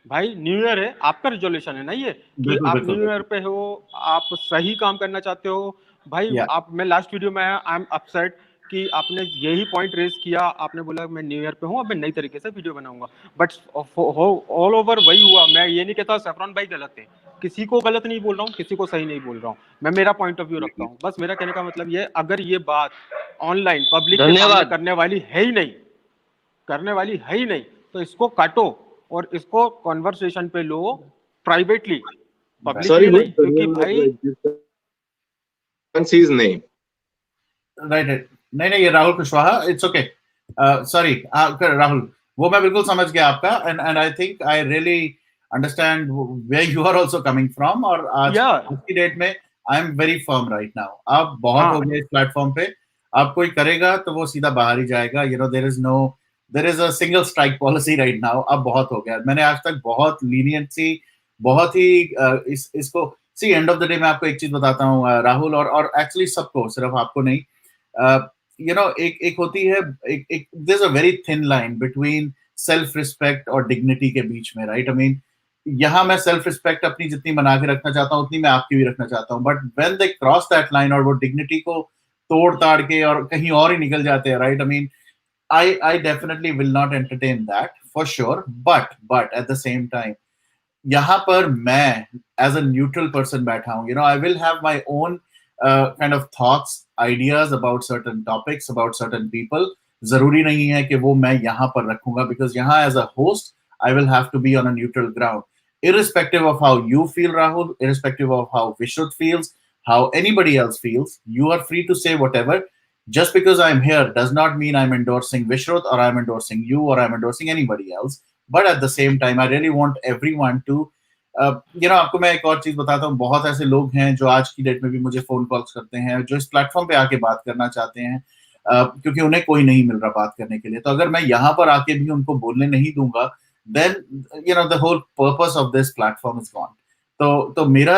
भाई न्यू ईयर है, आपका रिजोल्यूशन है ना ये, कि बिल्कुल आप बिल्कुल न्यू ईयर पे हो, आप सही काम करना चाहते हो। भाई या आप, मैं लास्ट वीडियो में आई एम अपसेट कि आपने यही पॉइंट रेज किया, आपने बोला मैं न्यू ईयर पे हूँ, अब मैं नई तरीके से वीडियो बनाऊंगा, बट ऑल ओवर वही हुआ। मैं ये नहीं कहता सैफरन भाई गलत है, किसी को गलत नहीं बोल रहा हूँ, किसी को सही नहीं बोल रहा हूँ, मैं मेरा पॉइंट ऑफ व्यू रखता हूँ। बस मेरा कहने का मतलब ये, अगर ये बात ऑनलाइन पब्लिक के सामने धन्यवाद। करने वाली है ही नहीं, करने वाली है ही नहीं, तो इसको काटो और इसको कॉन्वर्सेशन पे लो, प्राइवेटली, Sorry, पब्लिकली नहीं, क्योंकि भाई can't see his name. Right right. नहीं नहीं, ये Rahul Kushwaha, it's okay, sorry Rahul, वो मैं बिल्कुल समझ गया आपका, and I think I really understand where you are also coming from. और आज या आज की डेट में I am very firm right now. आप बहुत हाँ हो गए इस प्लेटफॉर्म पे, आप कोई करेगा तो वो सीधा बाहर ही जाएगा, you know, there is a single strike policy right now. अब बहुत हो गया, मैंने आज तक बहुत लीनियंसी, बहुत ही इसको सी, एंड ऑफ द डे मैं आपको एक चीज बताता हूँ राहुल, और एक्चुअली सबको, सिर्फ आपको नहीं, यू नो, एक होती है, एक there is a very thin line between self respect और डिग्निटी के बीच में, राइट? आई मीन, यहाँ मैं सेल्फ रिस्पेक्ट अपनी जितनी बना के रखना चाहता हूँ उतनी मैं आपकी भी रखना चाहता हूँ, but when they cross that line और वो डिग्निटी को तोड़ ताड़ के और कहीं और ही निकल जाते हैं, right? I mean, I definitely will not entertain that for sure, but at the same time, यहाँ पर मैं एज अ न्यूट्रल पर्सन बैठा हूँ, you know, I will have my own kind of thoughts, ideas about certain topics, about certain people. जरूरी नहीं है कि वो मैं यहाँ पर रखूंगा, बिकॉज यहाँ as a host I will have to be on a neutral ground, irrespective of how you feel, Rahul, irrespective of how Vishruth feels, how anybody else feels. You are free to say whatever. Just because I'm here does not mean I'm endorsing Vishruth or I'm endorsing you or I'm endorsing anybody else. But at the same time, I really want everyone to, you know, आपको मैं एक और चीज बताता हूँ, बहुत ऐसे लोग हैं जो आज की डेट में भी मुझे फोन कॉल्स करते हैं, जो इस प्लेटफॉर्म पे आके बात करना चाहते हैं, क्योंकि उन्हें कोई नहीं मिल रहा बात करने के लिए। तो अगर मैं यहाँ पर आके भी उनको बोलने नहीं दूंगा, then you know the whole purpose of this platform is gone. तो मेरा,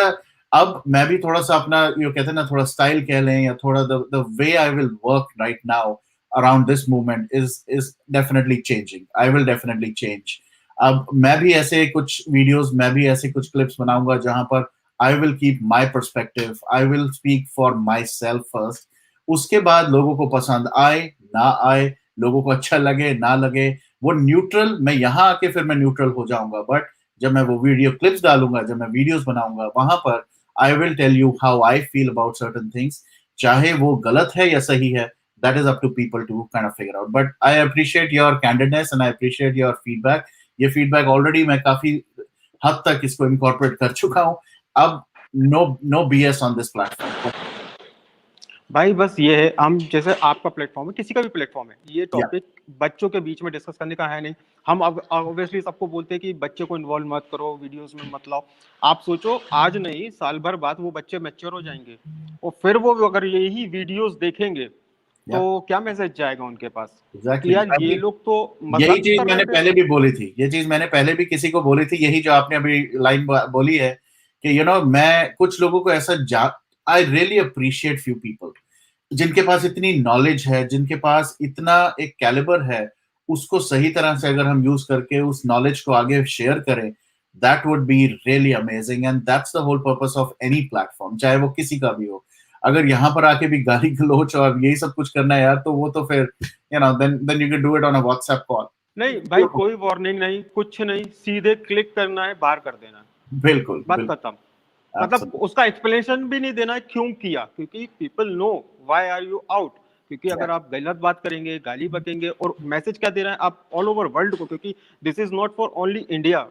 अब मैं भी थोड़ा सा अपना, ये कहते हैं ना, थोड़ा स्टाइल कह लें, या थोड़ा the way I will work right now around this movement is definitely changing. I will definitely change. अब मैं भी ऐसे कुछ वीडियोस, मैं भी ऐसे कुछ क्लिप्स बनाऊंगा जहां पर I will keep my perspective, I will speak for myself first. उसके बाद लोगों को पसंद आए ना आए, लोगों को अच्छा लगे ना लगे, वो न्यूट्रल, मैं यहाँ आके फिर मैं न्यूट्रल हो जाऊंगा, बट जब मैं वो वीडियो क्लिप्स डालूंगा, जब मैं वीडियोस बनाऊंगा, वहां पर I will tell you how I feel about certain things, चाहे वो गलत है या सही है, that is up to people to kind of figure out. But I appreciate your candidness and I appreciate your feedback. ये फीडबैक ऑलरेडी मैं काफी हद तक इसको इनकॉर्पोरेट कर चुका हूँ। अब no BS on this platform. भाई बस ये है, हम जैसे आपका प्लेटफॉर्म है, किसी का भी प्लेटफॉर्म है, ये Yeah. टॉपिक बच्चों के बीच में डिस्कस करने का है नहीं। हम अब ऑब्वियसली सबको बोलते हैं कि बच्चे को इन्वॉल्व मत करो, वीडियोस में मत लाओ। आप सोचो, आज नहीं साल भर बाद वो बच्चे मैच्योर हो जाएंगे और फिर वो अगर यही वीडियोस देखेंगे तो क्या मैसेज जाएगा उनके पास कि यार ये लोग तो यही मजाक चीज कर मैंने रहे थे। पहले भी बोली थी, ये चीज मैंने पहले भी किसी को बोली थी, यही जो आपने अभी लाइन बोली है कि यू नो, मैं कुछ लोगों को ऐसा, I really appreciate few people जिनके पास इतनी नॉलेज है, जिनके पास इतना एक कैलिबर है, उसको सही तरह से अगर हम यूज करके उस नॉलेज को आगे शेयर करें, that would be really amazing, and that's the whole purpose of any platform, चाहे वो किसी का भी हो। अगर यहाँ पर आके भी गाली गलोच और यही सब कुछ करना है यार, तो वो तो फिर you know, then you can do it on a WhatsApp call. नहीं भाई, कोई वार्निंग नहीं, कुछ नहीं, सीधे क्लिक करना है, बाहर कर देना है, बिल्कुल, बात खत्म। मतलब उसका एक्सप्लेनेशन भी नहीं देना है क्यों किया, क्योंकि people know why are you out. क्योंकि अगर आप गलत बात करेंगे, गाली बकेंगे, और मैसेज क्या दे रहे हैं आप ऑल ओवर वर्ल्ड को, क्योंकि this is not for only India,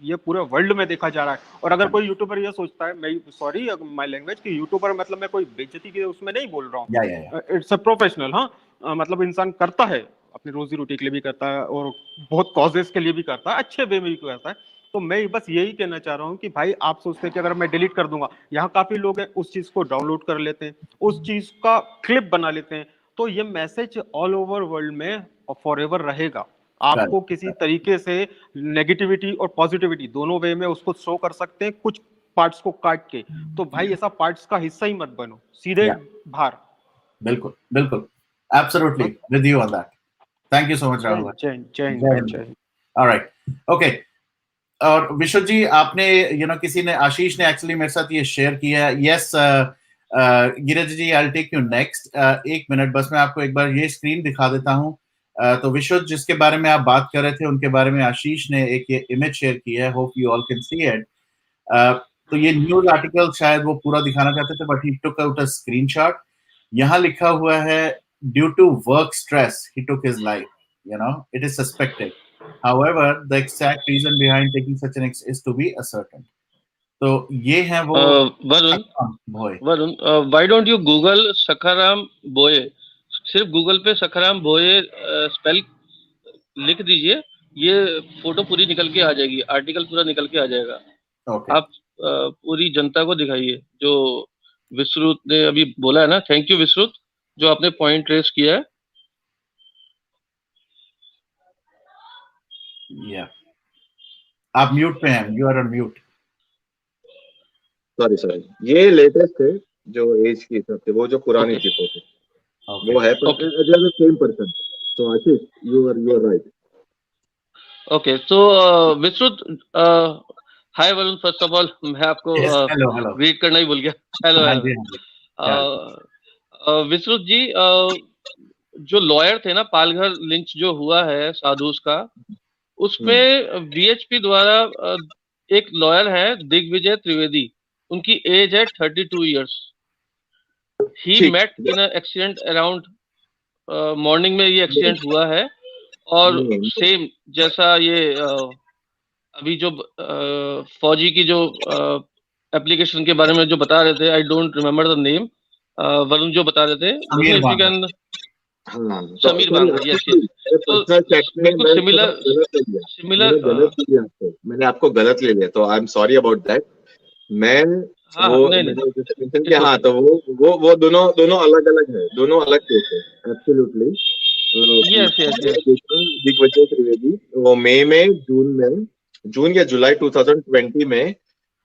ये पूरे वर्ल्ड में देखा जा रहा है। और अगर कोई यूट्यूबर ये सोचता है, मैं सॉरी माय लैंग्वेज, कि यूट्यूबर मतलब मैं कोई बेइज्जती के उसमें नहीं बोल रहा हूँ, इट्स अ प्रोफेशनल, हाँ, मतलब इंसान करता है, अपनी रोजी रोटी के लिए भी करता है और बहुत कॉजेस के लिए भी करता है, अच्छे वे में भी करता है। तो मैं बस यही कहना चाह रहा हूँ कि भाई आप सोचते हैं कि अगर मैं डिलीट कर दूंगा, यहाँ काफी लोग हैं उस चीज को डाउनलोड कर लेते हैं, उस चीज का क्लिप बना लेते हैं, तो ये मैसेज ऑल ओवर वर्ल्ड में फॉर एवर रहेगा। आपको किसी तरीके से नेगेटिविटी और पॉजिटिविटी दोनों वे में उसको शो कर सकते हैं, कुछ पार्ट्स को काट के। तो भाई ऐसा पार्ट्स का हिस्सा ही मत बनो, सीधे बाहर। बिल्कुल बिल्कुल, absolutely with you on that. Thank you so much Rahul. जय। Alright, okay. और विश्व जी, आपने किसी ने, आशीष ने एक्चुअली मेरे साथ ये शेयर किया है। Yes Girij ji, I will take you next. एक मिनट बस, मैं आपको एक बार ये स्क्रीन दिखा देता हूँ। तो विश्व जिसके बारे में आप बात कर रहे थे, उनके बारे में आशीष ने एक ये इमेज शेयर किया है, hope you all can see it. तो ये न्यूज आर्टिकल शायद वो पूरा दिखाना चाहते थे, but he took out a screenshot. यहाँ लिखा हुआ है, due to work stress he took his life, it is suspected. However, the exact reason behind taking such an is to be ascertained. तो ये है वो Varun, why don't you Google Sakharam बोये? सिर्फ गूगल पे सखाराम बोये स्पेल लिख दीजिए, ये फोटो पूरी निकल के आ जाएगी, आर्टिकल पूरा निकल के आ जाएगा। आप पूरी जनता को दिखाइए जो विश्रुत ने अभी बोला है ना। थैंक यू विश्रुत, जो आपने पॉइंट रेस किया है। आप म्यूट पे हैं, you are on mute. Sorry, ये लेटेस्ट है जो एज के हिसाब से, वो जो पुरानी थी फोटो वो है, same person. So Ashish, you are right. Okay, so Vishrut, hi Varun, first of all मैं आपको ग्रीट करना ही भूल गया। हेलो विश्रुत जी, जो लॉयर थे ना, पालघर लिंच जो हुआ है साधुस का, उसमें वीएचपी द्वारा एक लॉयर है दिग्विजय त्रिवेदी, उनकी एज है 32 years. He met in accident around morning में ये एक्सीडेंट हुआ है। और सेम जैसा ये अभी जो फौजी की जो एप्लीकेशन के बारे में जो बता रहे थे, I don't remember the name, Varun जो बता रहे थे, समीर बांगर, यस यस। तो बिल्कुल सिमिलर मैंने आपको गलत ले लिया, तो I am sorry about that. मैं हाँ, तो वो दोनों अलग अलग है, दोनों अलग केस है। एब्सोल्युटली दिग्विजय त्रिवेदी, वो मई में, जून या जुलाई 2020 में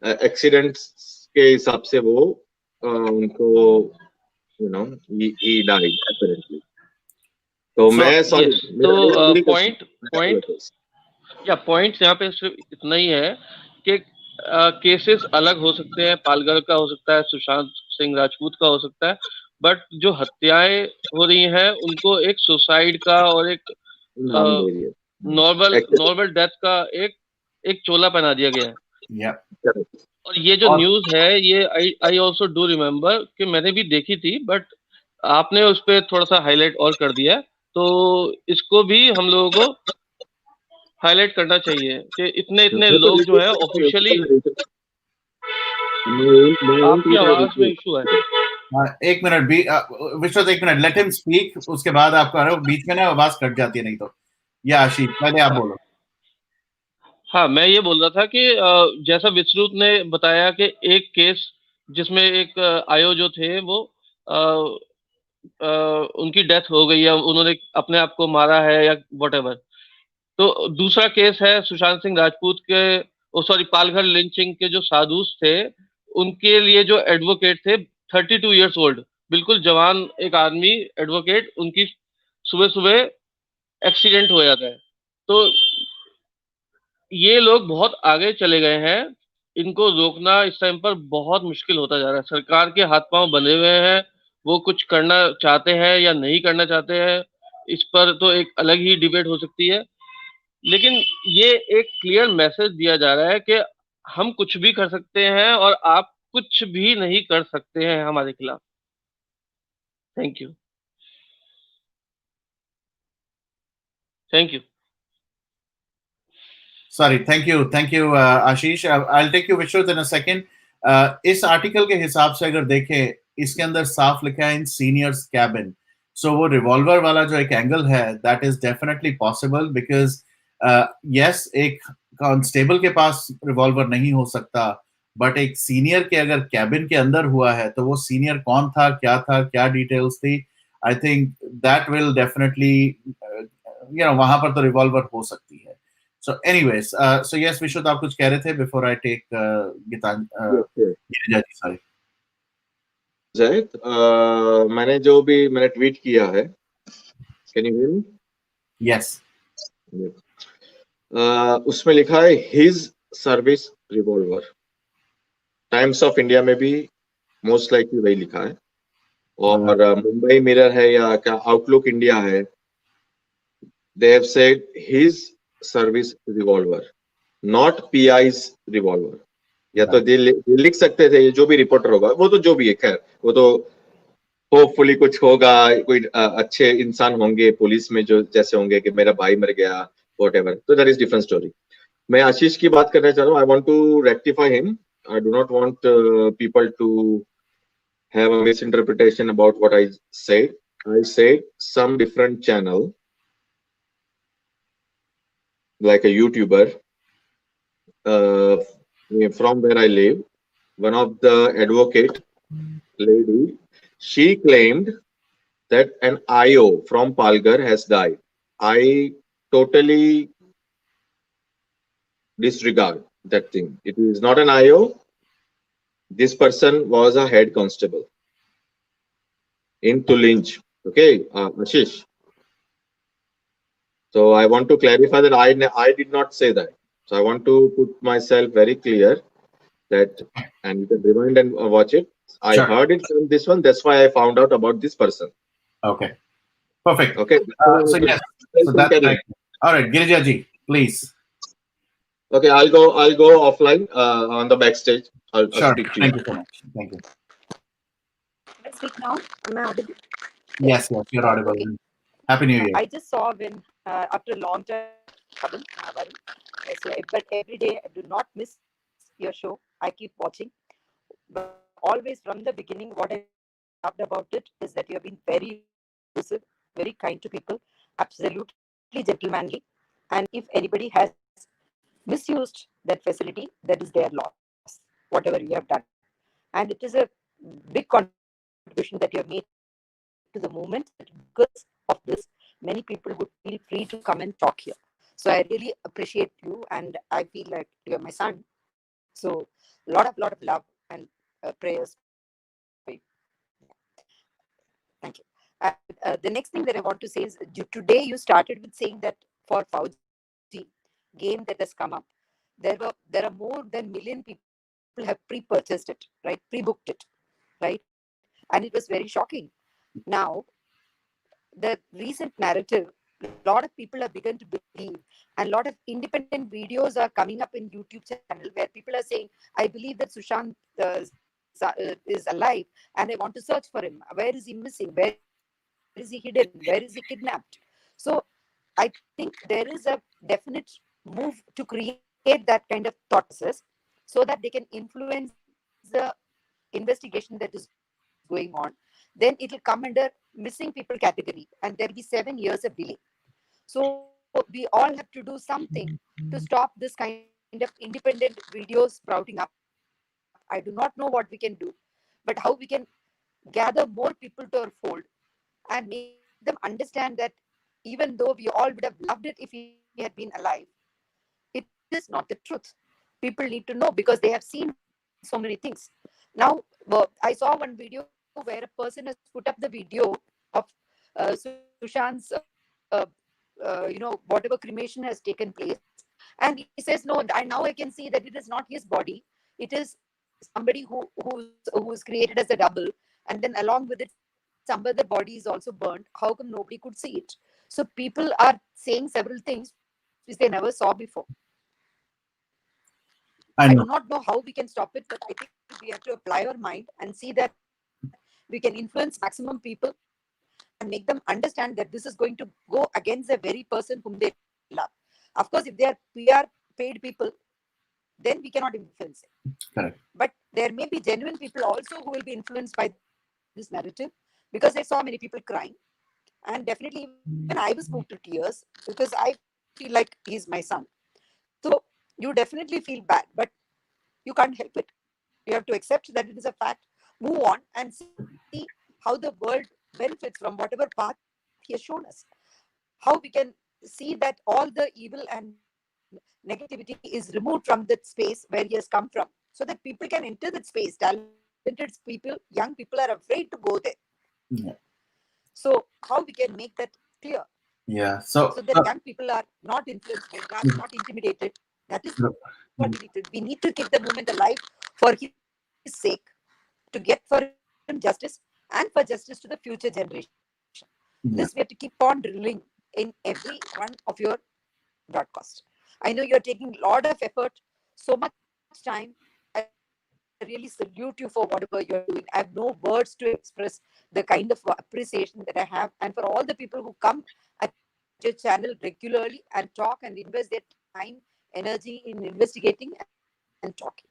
एक्सीडेंट के हिसाब से वो उनको he died apparently. तो मैं सॉरी, तो पॉइंट यहाँ पे सिर्फ इतना ही है कि केसेस अलग हो सकते हैं, पालघर का हो सकता है, सुशांत सिंह राजपूत का हो सकता है, बट जो हत्याएं हो रही हैं उनको एक सुसाइड का और एक नॉर्मल डेथ का एक चोला पहना दिया गया है। और ये जो न्यूज है, ये आई ऑल्सो डू रिमेम्बर कि मैंने भी देखी थी, बट आपने उस पर थोड़ा सा हाईलाइट और कर दिया, तो इसको भी हम लोगों को हाईलाइट करना चाहिए कि इतने लोग जो है ऑफिशियली। आपकी आवाज में इशू है। एक मिनट भी विश्वास, एक मिनट, लेट हिम स्पीक, उसके बाद आपका बीच में ना आवाज कट जाती है नहीं तो। या आशीष, पहले आप बोलो। हाँ, मैं ये बोल रहा था कि जैसा विश्रुत ने बताया कि एक केस जिसमें एक आयो जो थे वो उनकी डेथ हो गई है, उन्होंने अपने आप को मारा है या व्हाटएवर। तो दूसरा केस है सुशांत सिंह राजपूत के, सॉरी, पालघर लिंचिंग के जो साधुस थे, उनके लिए जो एडवोकेट थे 32 इयर्स ओल्ड, बिल्कुल जवान एक आदमी एडवोकेट, उनकी सुबह सुबह एक्सीडेंट हो जाता है। तो ये लोग बहुत आगे चले गए हैं, इनको रोकना इस टाइम पर बहुत मुश्किल होता जा रहा है। सरकार के हाथ पांव बंधे हुए हैं, वो कुछ करना चाहते हैं या नहीं करना चाहते हैं, इस पर तो एक अलग ही डिबेट हो सकती है। लेकिन ये एक क्लियर मैसेज दिया जा रहा है कि हम कुछ भी कर सकते हैं और आप कुछ भी नहीं कर सकते हैं हमारे खिलाफ। Thank you, thank you. Sorry, thank you, Ashish. I'll take you Vishwat in a second. इस आर्टिकल के हिसाब से अगर देखें, इसके अंदर साफ लिखा है इन सीनियर्स कैबिन, सो वो रिवॉल्वर वाला जो एक एंगल है, that is definitely possible because yes, एक कांस्टेबल के पास रिवॉल्वर नहीं हो सकता, बट एक सीनियर के अगर कैबिन के अंदर हुआ है तो वो सीनियर कौन था, क्या डिटेल्स थी, I think that will definitely वहां पर तो रिवॉल्वर हो सकती है. So, anyways, so yes, Vishud, आप कुछ कह रहे थे before I take Yes, yes. Girija ji, sorry. Zaid, मैंने ट्वीट किया है. Can you hear me? Yes. उसमें लिखा है his service revolver. Times of India में भी मोस्ट लाइकली वही लिखा है, और मुंबई मिरर है या क्या आउटलुक इंडिया है, they have said his service revolver, not PI's revolver. या तो ये लिख सकते थे, जो भी रिपोर्टर होगा, वो तो जो भी है, खैर वो तो होपफुली कुछ होगा, कोई अच्छे इंसान होंगे पुलिस में जो जैसे होंगे कि मेरा भाई मर गया, व्हाटएवर, तो दैट इज डिफरेंट स्टोरी. मैं आशीष की बात करना चाह रहा हूँ. I want to rectify him. I do not want people to have a misinterpretation about what I said. I said some different channel, like a YouTuber, from where I live. One of the advocate lady, she claimed that an IO from Palghar has died. I totally disregard that thing. It is not an IO. This person was a head constable in Tulinj. Okay, Ashish. So I want to clarify that I did not say that. So I want to put myself very clear that, and you can rewind and watch it. I Sure. heard it from this one. That's why I found out about this person. Okay. Perfect. Okay. So yes, so that's right. All right, Girija ji, please. Okay, I'll go offline on the backstage. I'll Sure. speak to you. Thank you so much. Thank you. Let's speak now. Am I audible? Yes, you're audible. Okay. Happy New Year. I just saw when after a long time, but every day I do not miss your show. I keep watching. But always from the beginning, what I loved about it is that you have been very inclusive, very kind to people, absolutely gentlemanly. And if anybody has misused that facility, that is their loss, whatever you have done. And it is a big contribution that you have made to the movement. Because of this, many people would feel free to come and talk here. So I really appreciate you, and I feel like you're my son. So lot of love and prayers for you. Thank you. And the next thing that I want to say is, today you started with saying that for Fau-G game that has come up, there are more than million people have pre-purchased it, right? Pre-booked it, right? And it was very shocking. Now, the recent narrative, a lot of people have begun to believe, and a lot of independent videos are coming up in YouTube channel where people are saying, I believe that Sushant is alive and I want to search for him. Where is he missing? Where is he hidden? Where is he kidnapped? So I think there is a definite move to create that kind of thought process so that they can influence the investigation that is going on. Then it will come under missing people category, and there will be 7 years of delay. So we all have to do something to stop this kind of independent videos sprouting up. I do not know what we can do, but how we can gather more people to our fold and make them understand that even though we all would have loved it if he had been alive, it is not the truth. People need to know because they have seen so many things. Now, I saw one video where a person has put up the video of Sushant's, whatever cremation has taken place. And he says, no, now I can see that it is not his body. It is somebody who is created as a double. And then along with it, some other body is also burnt. How come nobody could see it? So people are saying several things which they never saw before. I do I not know. know how we can stop it, but I think we have to apply our mind and see that we can influence maximum people and make them understand that this is going to go against the very person whom they love. Of course, if they are PR paid people, then we cannot influence it. Correct. But there may be genuine people also who will be influenced by this narrative because they saw many people crying. And definitely, even I was moved to tears because I feel like he's my son. So you definitely feel bad, but you can't help it. You have to accept that it is a fact, move on, and see how the world benefits from whatever path he has shown us. How we can see that all the evil and negativity is removed from that space where he has come from, so that people can enter that space. Talented people, young people are afraid to go there. Yeah. So how we can make that clear, Yeah. so that young people are not influenced by caste, not intimidated. That is what we need to do. We need to keep the movement alive for his sake, to get for him justice and for justice to the future generation. This we have to keep on drilling in every one of your broadcasts. I know you're taking a lot of effort, so much time. I really salute you for whatever you're doing. I have no words to express the kind of appreciation that I have. And for all the people who come at your channel regularly and talk and invest their time, energy in investigating and talking.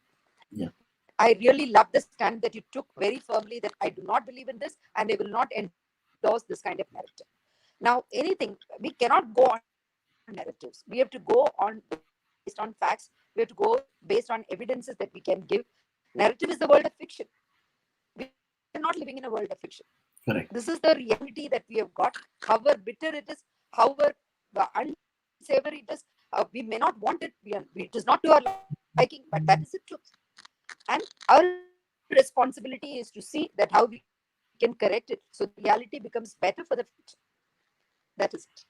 I really love the stand that you took very firmly that I do not believe in this and I will not endorse this kind of narrative. Now, anything, we cannot go on narratives. We have to go on based on facts. We have to go based on evidences that we can give. Narrative is the world of fiction. We are not living in a world of fiction. This is the reality that we have got. Correct. However bitter it is, however unsavory it is, we may not want it. It is not to our liking, but that is the truth. And our responsibility is to see that how we can correct it so the reality becomes better for the future. That is it.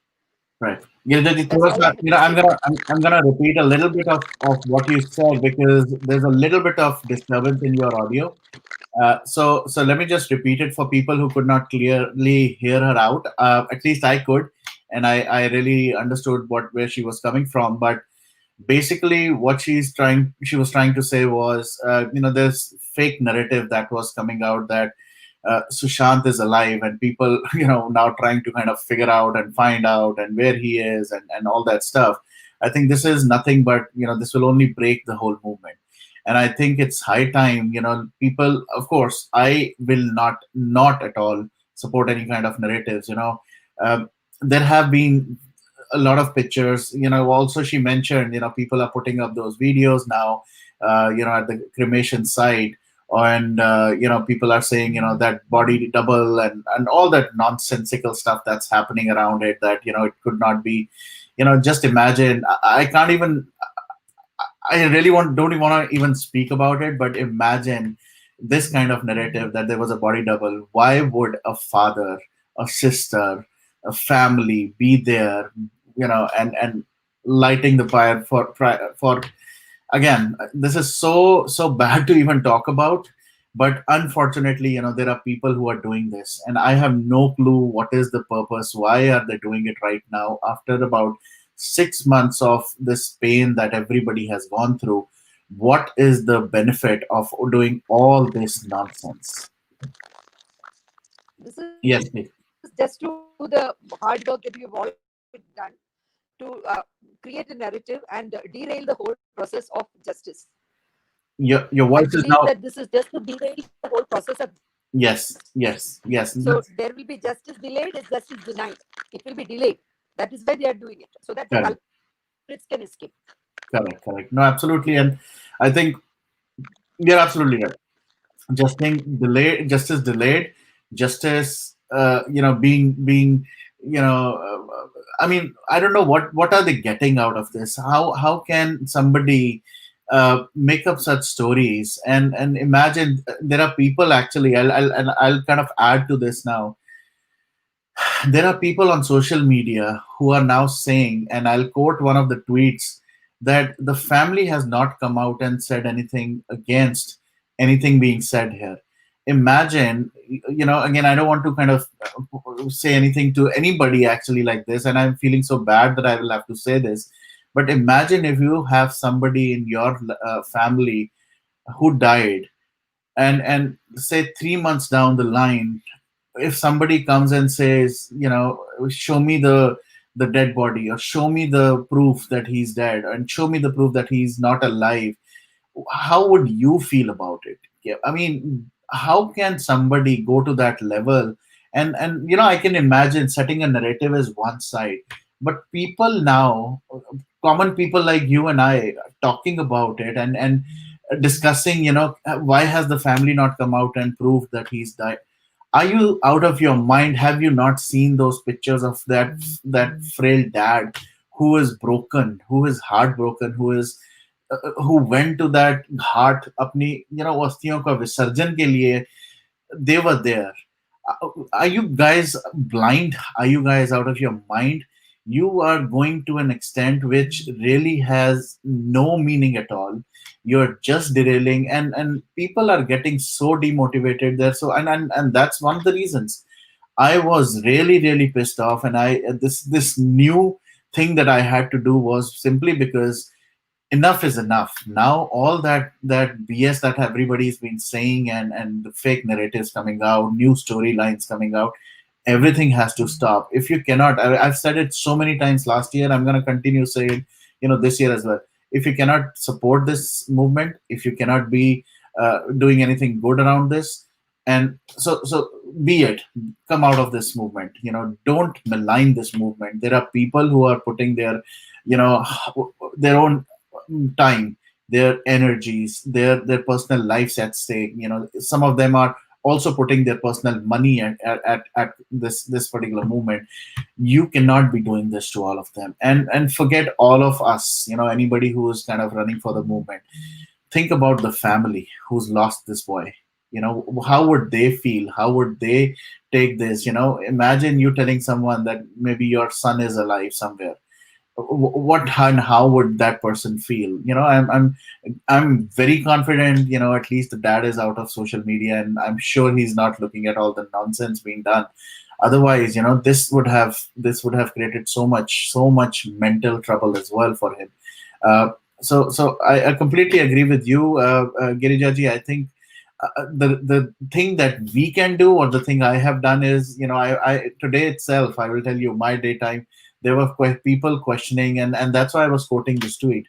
Right. Yeah, That's all I have to say. I'm gonna repeat a little bit of what you said because there's a little bit of disturbance in your audio. So let me just repeat it for people who could not clearly hear her out. At least I could, and I really understood where she was coming from. But basically, what she was trying to say was, there's fake narrative that was coming out that Sushant is alive, and people, now trying to kind of figure out and find out and where he is and all that stuff. I think this is nothing but, this will only break the whole movement. And I think it's high time, people, of course, I will not at all support any kind of narratives, there have been a lot of pictures, also she mentioned, people are putting up those videos now, at the cremation site, and people are saying, that body double and all that nonsensical stuff that's happening around it, that it could not be, just imagine. I can't even, I really don't even want to even speak about it, but imagine this kind of narrative that there was a body double. Why would a father, a sister, a family be there, and lighting the fire for again, this is so bad to even talk about, but unfortunately, there are people who are doing this, and I have no clue what is the purpose. Why are they doing it right now after about 6 months of this pain that everybody has gone through? What is the benefit of doing all this nonsense? This is Yes, just please. to the hard work that we have already done to create a narrative and derail the whole process of justice. Your I voice is believe now. that this is just to derail the whole process of justice. Yes. So there will be justice delayed is justice denied. It will be delayed. That is why they are doing it, so that the Correct. culprits can escape. Correct. No, absolutely, and I think you're absolutely right. Justice delayed, justice, being, I mean, I don't know what are they getting out of this. How can somebody make up such stories, and imagine, there are people actually, I'll kind of add to this now. There are people on social media who are now saying, and I'll quote one of the tweets, that the family has not come out and said anything against anything being said here. Imagine, again, I don't want to kind of say anything to anybody actually like this, and I'm feeling so bad that I will have to say this. But imagine if you have somebody in your family who died, and say 3 months down the line, if somebody comes and says, show me the dead body, or show me the proof that he's dead, and show me the proof that he's not alive, how would you feel about it? Yeah, I mean, how can somebody go to that level? And I can imagine setting a narrative as one side, but people now, common people like you and I, talking about it and discussing, why has the family not come out and proved that he's died? Are you out of your mind? Have you not seen those pictures of that frail dad who is broken, who is heartbroken, who went to that घाट अपनी अस्थियों का विसर्जन के लिए? They were there. Are you guys blind? Are you guys out of your mind? You are going to an extent which really has no meaning at all. You're just derailing, and people are getting so demotivated there. So and that's one of the reasons I was really really pissed off, and I this new thing that I had to do was simply because enough is enough. Now all that BS that everybody's been saying, and the fake narratives coming out, new storylines coming out, everything has to stop. If you cannot, I've said it so many times last year, I'm going to continue saying it, this year as well. If you cannot support this movement, if you cannot be doing anything good around this, and so be it, come out of this movement. Don't malign this movement. There are people who are putting you know their own time, their energies, their personal lives at stake. Some of them are also putting their personal money at this particular movement. You cannot be doing this to all of them, and forget all of us. Anybody who is kind of running for the movement, think about the family who's lost this boy. How would they feel? How would they take this? Imagine you telling someone that maybe your son is alive somewhere. What and how would that person feel? I'm very confident, at least the dad is out of social media, and I'm sure he's not looking at all the nonsense being done. Otherwise, this would have created so much mental trouble as well for him. So I completely agree with you, Girijaji. I think the thing that we can do, or the thing I have done, is, I today itself, I will tell you, my daytime, there were people questioning, and that's why I was quoting this tweet.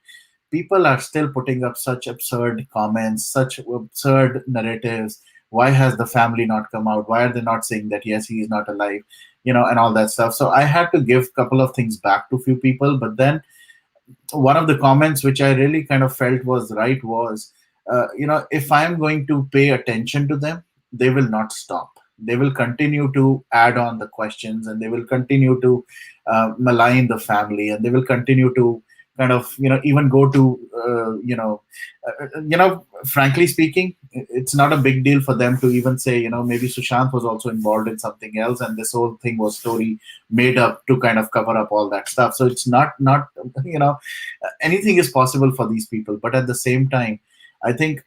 People are still putting up such absurd comments, such absurd narratives. Why has the family not come out? Why are they not saying that yes, he is not alive, and all that stuff? So I had to give a couple of things back to a few people, but then one of the comments which I really kind of felt was right was, if I'm going to pay attention to them, they will not stop. They will continue to add on the questions, and they will continue to malign the family, and they will continue to kind of, even go to, frankly speaking, it's not a big deal for them to even say, maybe Sushant was also involved in something else, and this whole thing was story made up to kind of cover up all that stuff. So it's not, anything is possible for these people. But at the same time, I think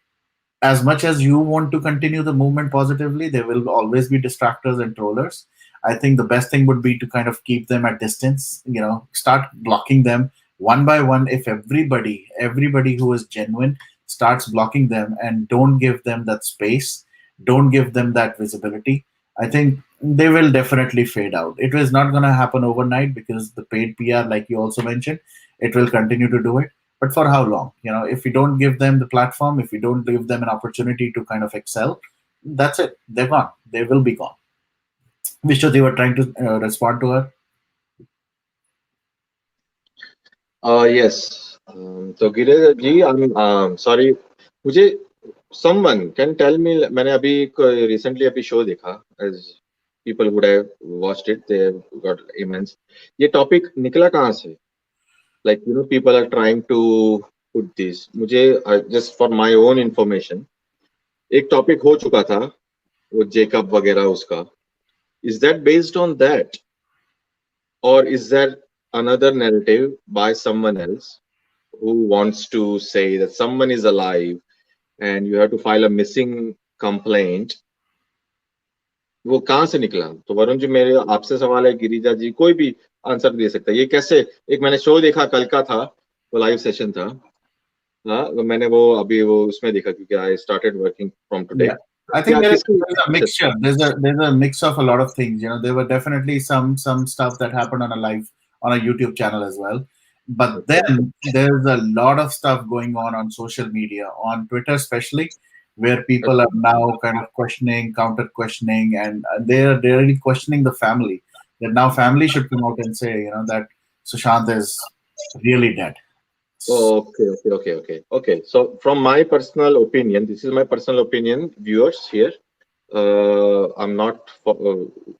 as much as you want to continue the movement positively, there will always be distractors and trollers. I think the best thing would be to kind of keep them at distance, start blocking them one by one. If everybody who is genuine starts blocking them and don't give them that space, don't give them that visibility, I think they will definitely fade out. It is not going to happen overnight, because the paid PR, like you also mentioned, it will continue to do it. But for how long? If we don't give them the platform, if we don't give them an opportunity to kind of excel, that's it. They're gone. They will be gone. Vishnu, you were trying to respond to her. Yes. So Giresh ji, I'm sorry. मुझे someone can tell me. मैंने अभी recently अभी show देखा, as people would have watched it. They got immense. ये topic निकला कहाँ से? Like, people are trying to put this. मुझे just for my own information, एक topic हो चुका था, वो Jacob वगैरह उसका. Is that based on that, or is that another narrative by someone else who wants to say that someone is alive and you have to file a missing complaint? वो कहाँ से निकला? तो वरुण जी, मेरे आपसे सवाल है, गिरिजा जी कोई भी आंसर दे सकता है ये कैसे? एक मैंने शो देखा, कल का था, वो लाइव सेशन था. हाँ, मैंने वो अभी वो उसमें देखा, क्योंकि I started working from today. I think there's a mixture. There's a mix of a lot of things. There were definitely some stuff that happened on a live on a YouTube channel as well. But then there's a lot of stuff going on social media, on Twitter especially, where people are now kind of questioning, counter questioning, and they're really questioning the family. That now family should come out and say, that Sushant is really dead. Okay. So from my personal opinion, this is my personal opinion, viewers here. I'm not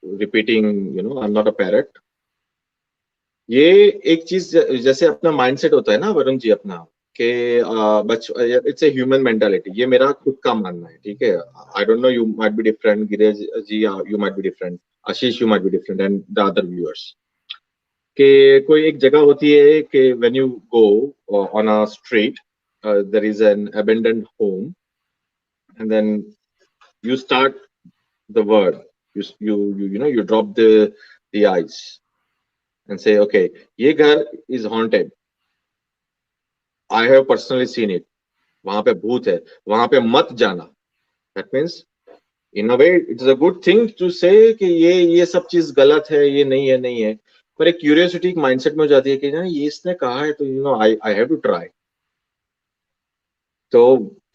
repeating, I'm not a parrot. ये एक चीज जैसे अपना mindset होता है ना वरुण जी अपना कि इट्स ए ह्यूमन मेंटालिटी, ये मेरा खुद का मानना है, ठीक है. I don't know, you might be different, Girish ji you might be different, Ashish you might be different, and the other viewers. कि कोई एक जगह होती है कि when you go on a street, there is an abandoned home, and then you start the word, you drop the ice and say, okay, ye ghar is haunted, I have personally seen it, wahan pe bhoot hai, wahan pe mat jana. That means in a way it's a good thing to say कि ये सब चीज गलत है, ये नहीं है, पर एक क्यूरियोसिटी एक माइंडसेट में हो जाती है कि ना ये इसने कहा है तो आई हैव टू ट्राई. तो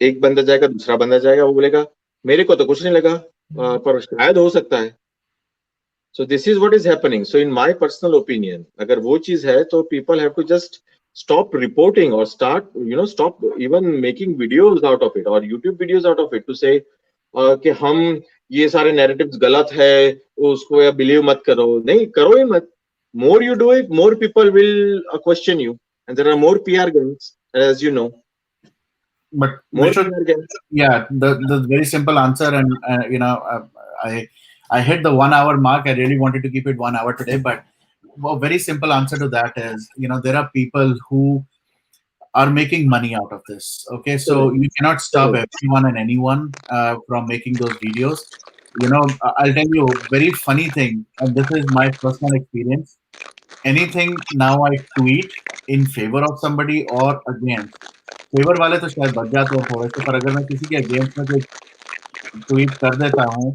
एक बंदा जाएगा, दूसरा बंदा जाएगा, वो बोलेगा मेरे को तो कुछ नहीं लगा, पर शायद हो सकता है. So this is what is happening. So in my personal opinion, अगर वो चीज है तो people have to just stop reporting or stop even making videos out of it or YouTube videos out of it to say कि हम ये सारे narratives गलत है, उसको या believe मत करो. नहीं, करो ही मत. More you do it, more people will question you, and there are more PR gangs, as you know. But More PR gangs. Yeah, the very simple answer, and I hit the 1 hour mark. I really wanted to keep it 1 hour today, but a very simple answer to that is, there are people who are making money out of this. Okay, so you cannot stop everyone and anyone from making those videos. I'll tell you a very funny thing, and this is my personal experience. Anything now I tweet in favor of somebody or against, favour वाले तो शायद बच जाते हैं थोड़े से, पर अगर मैं किसी के अगेंस्ट में कोई ट्वीट कर देता हूँ,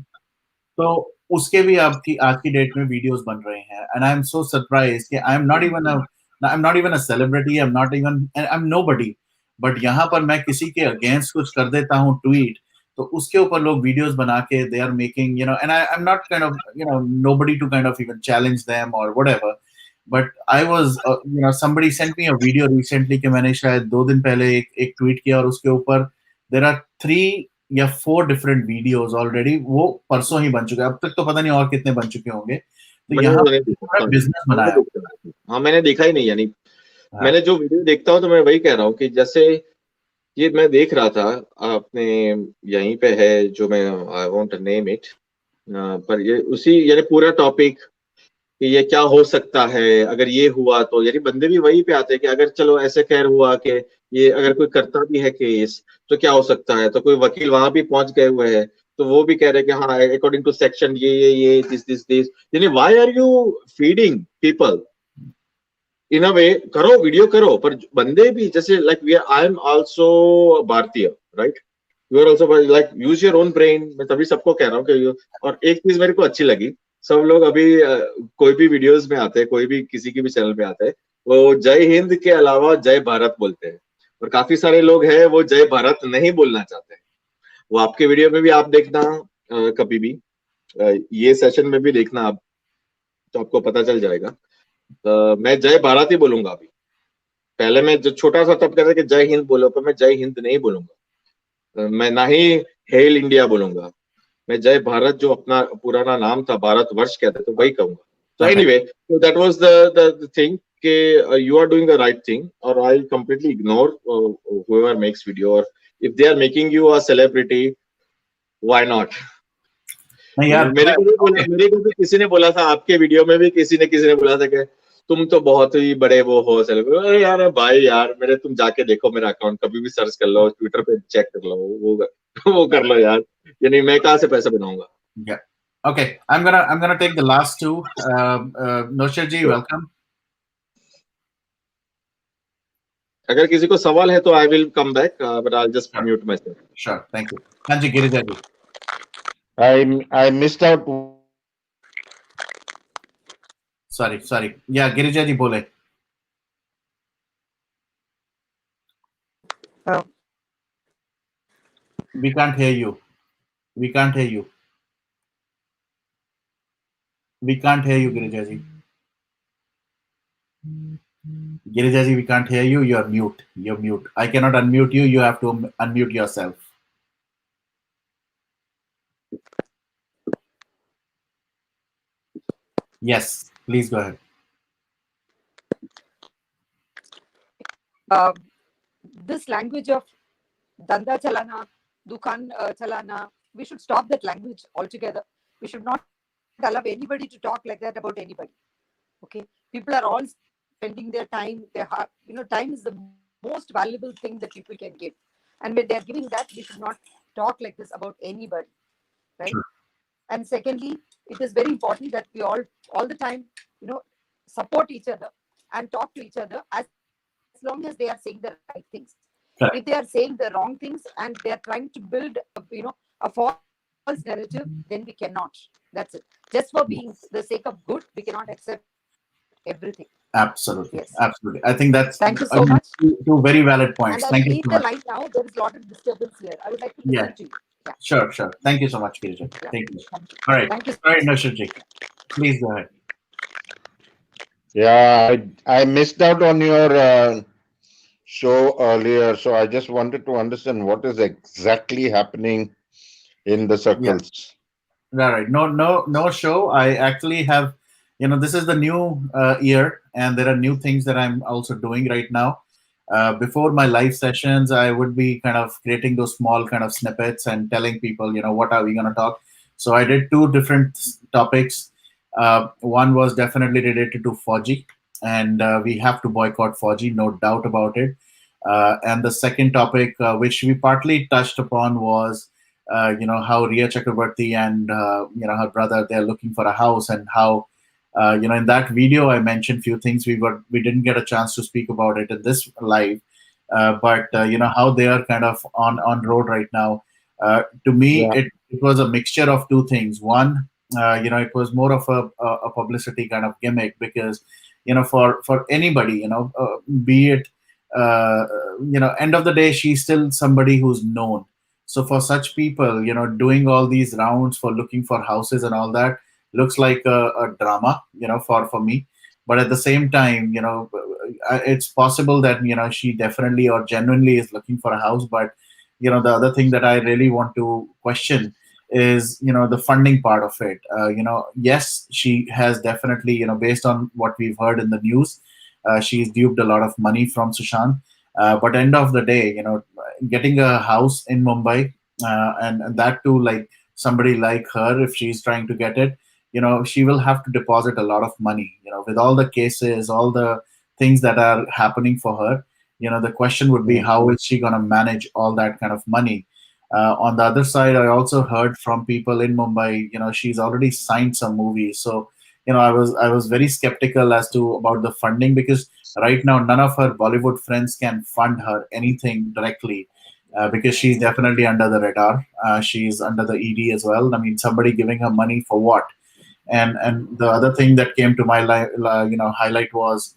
तो उसके भी आपकी आज की डेट में वीडियोस बन रहे हैं. And I am so surprise कि I am not even a celebrity, I am nobody, but यहाँ पर मैं किसी के अगेंस्ट कुछ कर देता हूँ ट्वीट, तो उसके ऊपर लोग वीडियोस बना के they are making, and I am not kind of nobody to kind of even challenge them और whatever. But I was somebody sent me a video recently कि मैंने शायद 2 दिन पहले एक ट्वीट किया और उसके ऊपर there are 3 या 4 डिफरेंट वीडियोस ऑलरेडी, वो परसों ही बन चुके हैं. अब तक तो पता नहीं और कितने बन चुके होंगे. तो यहाँ बिजनेस बनाया. हाँ, मैंने देखा ही नहीं. यानी मैंने जो वीडियो देखता हूँ तो मैं वही कह रहा हूँ कि जैसे ये मैं देख रहा था, आपने यहीं पे है जो मैं आई वॉन्ट नेम इट, पर ये उसी यानी पूरा टॉपिक कि ये क्या हो सकता है अगर ये हुआ तो, यानी बंदे भी वही पे आते हैं कि अगर चलो ऐसे खैर हुआ कि ये अगर कोई करता भी है केस तो क्या हो सकता है, तो कोई वकील वहां भी पहुंच गए हुए हैं तो वो भी कह रहे हैं कि हाँ अकॉर्डिंग टू सेक्शन ये दिस, यानी why are you feeding people in a way. करो वीडियो करो, पर बंदे भी जैसे लाइक आई एम आल्सो भारतीय, right, you are also like use your own brain. मैं तभी सबको कह रहा हूँ कि और एक चीज मेरे को अच्छी लगी, सब लोग अभी कोई भी वीडियोस में आते हैं, कोई भी किसी की भी चैनल पे आते हैं, वो जय हिंद के अलावा जय भारत बोलते हैं, और काफी सारे लोग हैं वो जय भारत नहीं बोलना चाहते हैं. वो आपके वीडियो में भी आप देखना, कभी भी ये सेशन में भी देखना आप, तो आपको पता चल जाएगा. मैं जय भारत ही बोलूंगा अभी. पहले मैं जो छोटा सा तब कहता कि जय हिंद बोलो, पर मैं जय हिंद नहीं बोलूंगा. मैं ना ही हेल इंडिया बोलूंगा, मैं जय भारत जो अपना पुराना नाम था भारतवर्ष कहते तो वही कहूंगा. तो anyway, that was the thing कि you are doing the right thing, और I completely ignore whoever makes video, or if they are making you a celebrity, why not. मेरे को भी किसी ने बोला था, आपके वीडियो में भी किसी ने बोला था कि तुम तो बहुत ही बड़े वो हो सेलिब्रिटी. अरे यार भाई यार, मेरे तुम जाके देखो मेरा अकाउंट, कभी भी सर्च कर लो, ट्विटर पे चेक कर लो, वो कर लो यार. यानी मैं कहाँ से पैसा बनाऊंगा. Yeah. Okay, I'm gonna take the last two. Noshir ji, welcome. अगर किसी को सवाल है तो I will come back, but I'll just mute myself. Sure, thank you. हाँ जी, गिरिजा जी. I missed out. sorry. Yeah, Girija ji bole. Uh, We can't hear you. We can't hear you. We can't hear you, Girija ji. Girija ji, we can't hear you. You're mute. You're mute. I cannot unmute you. You have to unmute yourself. Yes, please go ahead. uh, this language of danda chalana, dukan chalana, we should stop that language altogether. We should not allow anybody to talk like that about anybody. Okay, people are all spending their time, their heart. Time is the most valuable thing that people can give, and when they are giving that, we should not talk like this about anybody, right? Sure. And secondly, it is very important that we all the time, support each other and talk to each other as long as they are saying the right things. If they are saying the Correct. wrong things and they are trying to build a false narrative, then we cannot. That's it. Just for being the sake of good, we cannot accept everything. Yes. Absolutely. Absolutely. I Thank think you so that's much. two very valid And I'll points. leave Thank you the so line much. now. There is a lot of disturbance here. I would like to listen Yeah, to you. Yeah. sure. Thank you so much, Girija. Yeah. Thank you. Thank you. All right. Thank you. All right, Nashir ji. Please go ahead. Yeah, I missed out on your show earlier, so I just wanted to understand what is exactly happening in the Yeah. circles. Right. No show. I actually have, this is the new year, and there are new things that I'm also doing right now. Before my live sessions, I would be kind of creating those small kind of snippets and telling people, what are we going to talk. So I did two different topics. One was definitely related to Fau-G, and we have to boycott Fau-G, no doubt about it. And the second topic, which we partly touched upon, was how Rhea Chakrabarti and her brother, they're looking for a house, and how in that video I mentioned few things. We didn't get a chance to speak about it in this live, but how they are kind of on road right now. To me, Yeah. it was a mixture of two things. One, it was more of a publicity kind of gimmick, because for anybody, be it end of the day, she's still somebody who's known. So for such people, doing all these rounds for looking for houses and all that looks like a drama, for me. But at the same time, it's possible that she definitely or genuinely is looking for a house. But the other thing that I really want to question is the funding part of it. Yes, she has definitely, based on what we've heard in the news, she's duped a lot of money from Sushant. But end of the day, getting a house in Mumbai, and that too, like somebody like her, if she's trying to get it, she will have to deposit a lot of money. With all the cases, all the things that are happening for her, the question would be, Mm. how is she going to manage all that kind of money? On the other side, I also heard from people in Mumbai, she's already signed some movies. So, I was very skeptical as to about the funding, because right now none of her Bollywood friends can fund her anything directly, because she's definitely under the radar. She's under the ED as well. I mean, somebody giving her money for what? And the other thing that came to my highlight was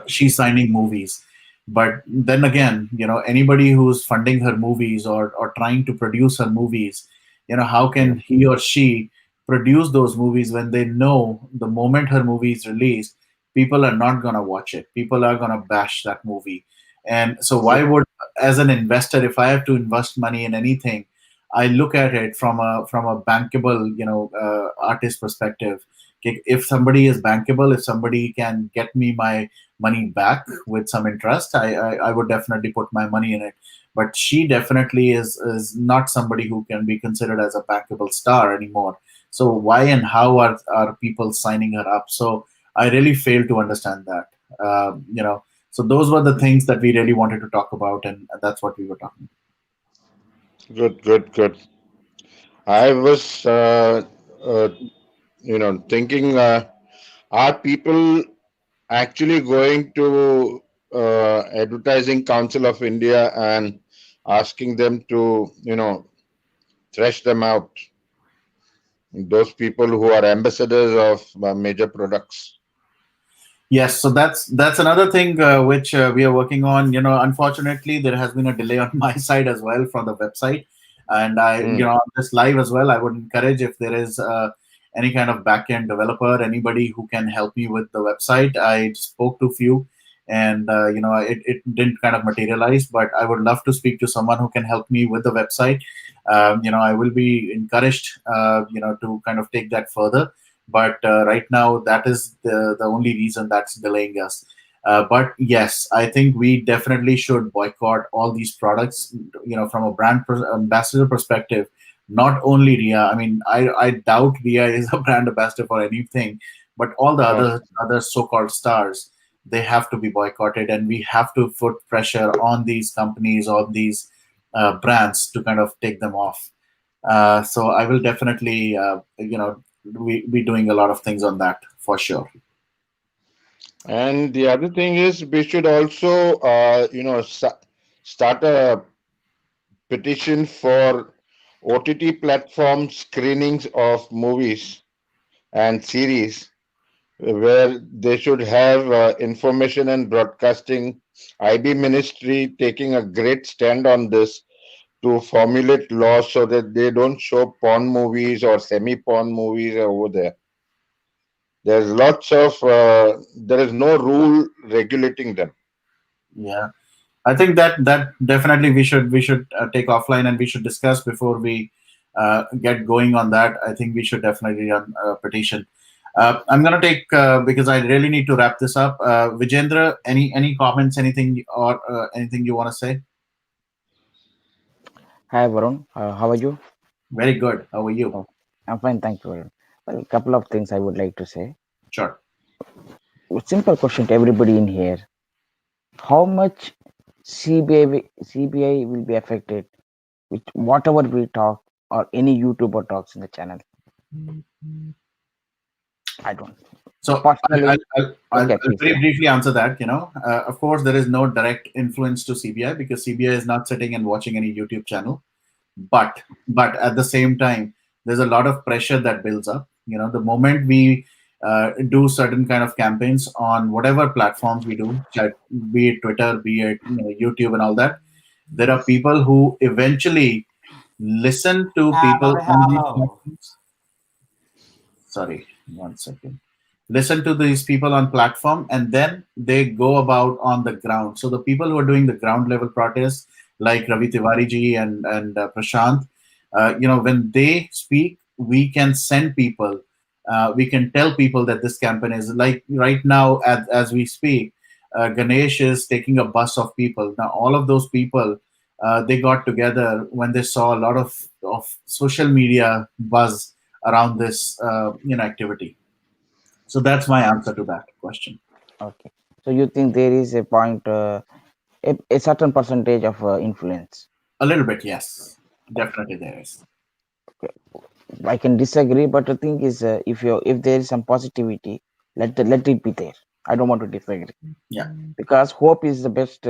she's signing movies. But then again, anybody who's funding her movies, or trying to produce her movies, how can he or she produce those movies when they know the moment her movie is released, people are not going to watch it, people are going to bash that movie. And so why would, as an investor, if I have to invest money in anything, I look at it from a bankable artist perspective. Okay, if somebody is bankable, if somebody can get me my money back with some interest, I would definitely put my money in it. But she definitely is not somebody who can be considered as a bankable star anymore. So why and how are people signing her up? So I really fail to understand that. So those were the things that we really wanted to talk about, and that's what we were talking Good. I was, uh, thinking, are people actually going to Advertising Council of India and asking them to, thresh them out? those people who are ambassadors of major products? Yes, so that's another thing which we are working on. Unfortunately, there has been a delay on my side as well from the website, and on this live as well, I would encourage if there is any kind of backend developer, anybody who can help me with the website. I spoke to few, and it didn't kind of materialize, but I would love to speak to someone who can help me with the website. I will be encouraged, to kind of take that further, but right now that is the only reason that's delaying us. But yes, I think we definitely should boycott all these products, from a ambassador perspective. Not only Rhea, I mean, I doubt Rhea is a brand ambassador for anything, but all the other so-called stars, they have to be boycotted, and we have to put pressure on these companies, on these brands, to kind of take them off. So I will definitely, we be doing a lot of things on that for sure. And the other thing is, we should also, start a petition for OTT platform screenings of movies and series, where they should have information and broadcasting. IB Ministry taking a great stand on this to formulate laws so that they don't show porn movies or semi-porn movies over there. There's lots of there is no rule regulating them. Yeah, I think that definitely we should take offline, and we should discuss before we get going on that. I think we should definitely run a petition. I'm gonna take because I really need to wrap this up. Vijendra, any comments, anything, or anything you want to say? Hi Varun, how are you? Very good. How are you? Oh, I'm fine, thank you, Varun. Well, a couple of things I would like to say. Sure. Simple question to everybody in here: how much CBI will be affected with whatever we talk or any YouTuber talks in the channel? I don't. So Personally, I'll okay, please. very briefly answer that. Of course, there is no direct influence to CBI because CBI is not sitting and watching any YouTube channel. But at the same time, there's a lot of pressure that builds up. The moment we do certain kind of campaigns on whatever platforms we do, be it Twitter, be it YouTube, and all that, there are people who eventually listen to people on these platforms. Sorry, 1 second. Listen to these people on platform, and then they go about on the ground. So the people who are doing the ground level protests, like Ravi Tiwari ji and Prashant, when they speak, we can send people. We can tell people that this campaign is like right now, as we speak. Ganesh is taking a bus of people. Now all of those people, they got together when they saw a lot of social media buzz around this activity. So that's my answer to that question. Okay, so you think there is a point, a certain percentage of influence? A little bit, yes, definitely there is. Okay. I can disagree, but the thing is, if there is some positivity, let it be there. I don't want to disagree. Yeah, because hope is the best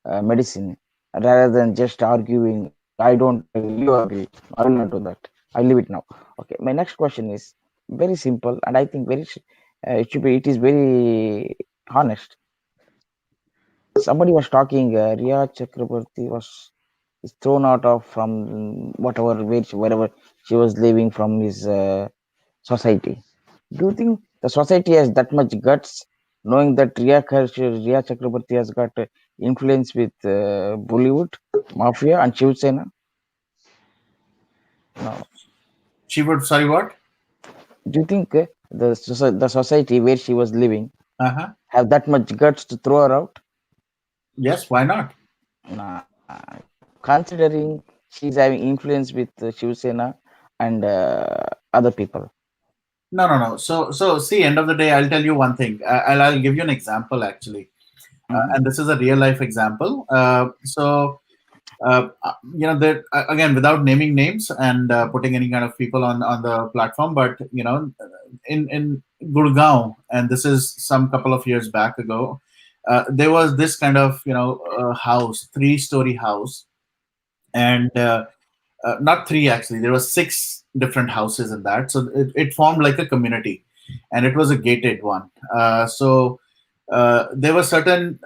medicine, rather than just arguing. I don't agree, you agree. I will not do that. I leave it now. Okay, my next question is very simple, and I think it is very honest. Somebody was talking. Rhea Chakraborty is thrown out of from wherever she was living from his society. Do you think the society has that much guts, knowing that Rhea Chakraborty has got influence with Bollywood, Mafia, and Shiv Sena? No. she would. Sorry, what? Do you think the society where she was living Uh-huh. have that much guts to throw her out? Yes, why not? Nah. Considering she's having influence with Shiv Sena and other people. No. So see, end of the day, I'll tell you one thing. I'll give you an example actually, and this is a real life example. That again, without naming names and putting any kind of people on the platform, but in Gurgaon, and this is some couple of years back ago, there was this kind of house, 3-story house, and not three actually. There were 6 different houses in that. So it formed like a community, and it was a gated one. So there were certain,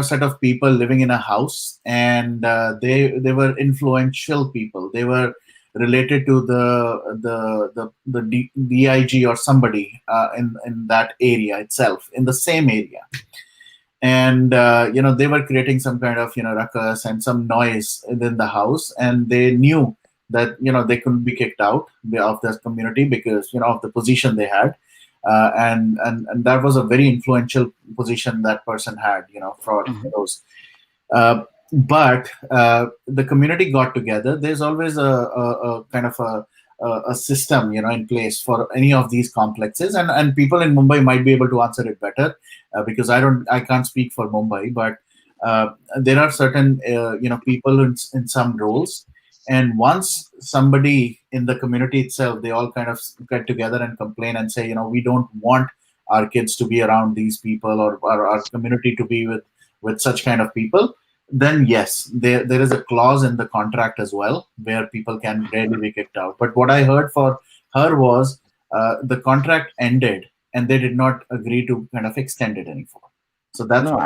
set of people living in a house, and they were influential people. They were related to the DIG or somebody in that area itself, in the same area. And they were creating some kind of ruckus and some noise within the house, and they knew that they couldn't be kicked out of this community because of the position they had. And that was a very influential position that person had, for those. But the community got together. There's always a kind of a system, in place for any of these complexes, and people in Mumbai might be able to answer it better, because I can't speak for Mumbai, but there are certain people in some roles, and once somebody in the community itself, they all kind of get together and complain and say, we don't want our kids to be around these people, or our community to be with such kind of people. Then yes, there is a clause in the contract as well where people can rarely be kicked out. But what I heard for her was the contract ended and they did not agree to kind of extend it anymore. So that's No,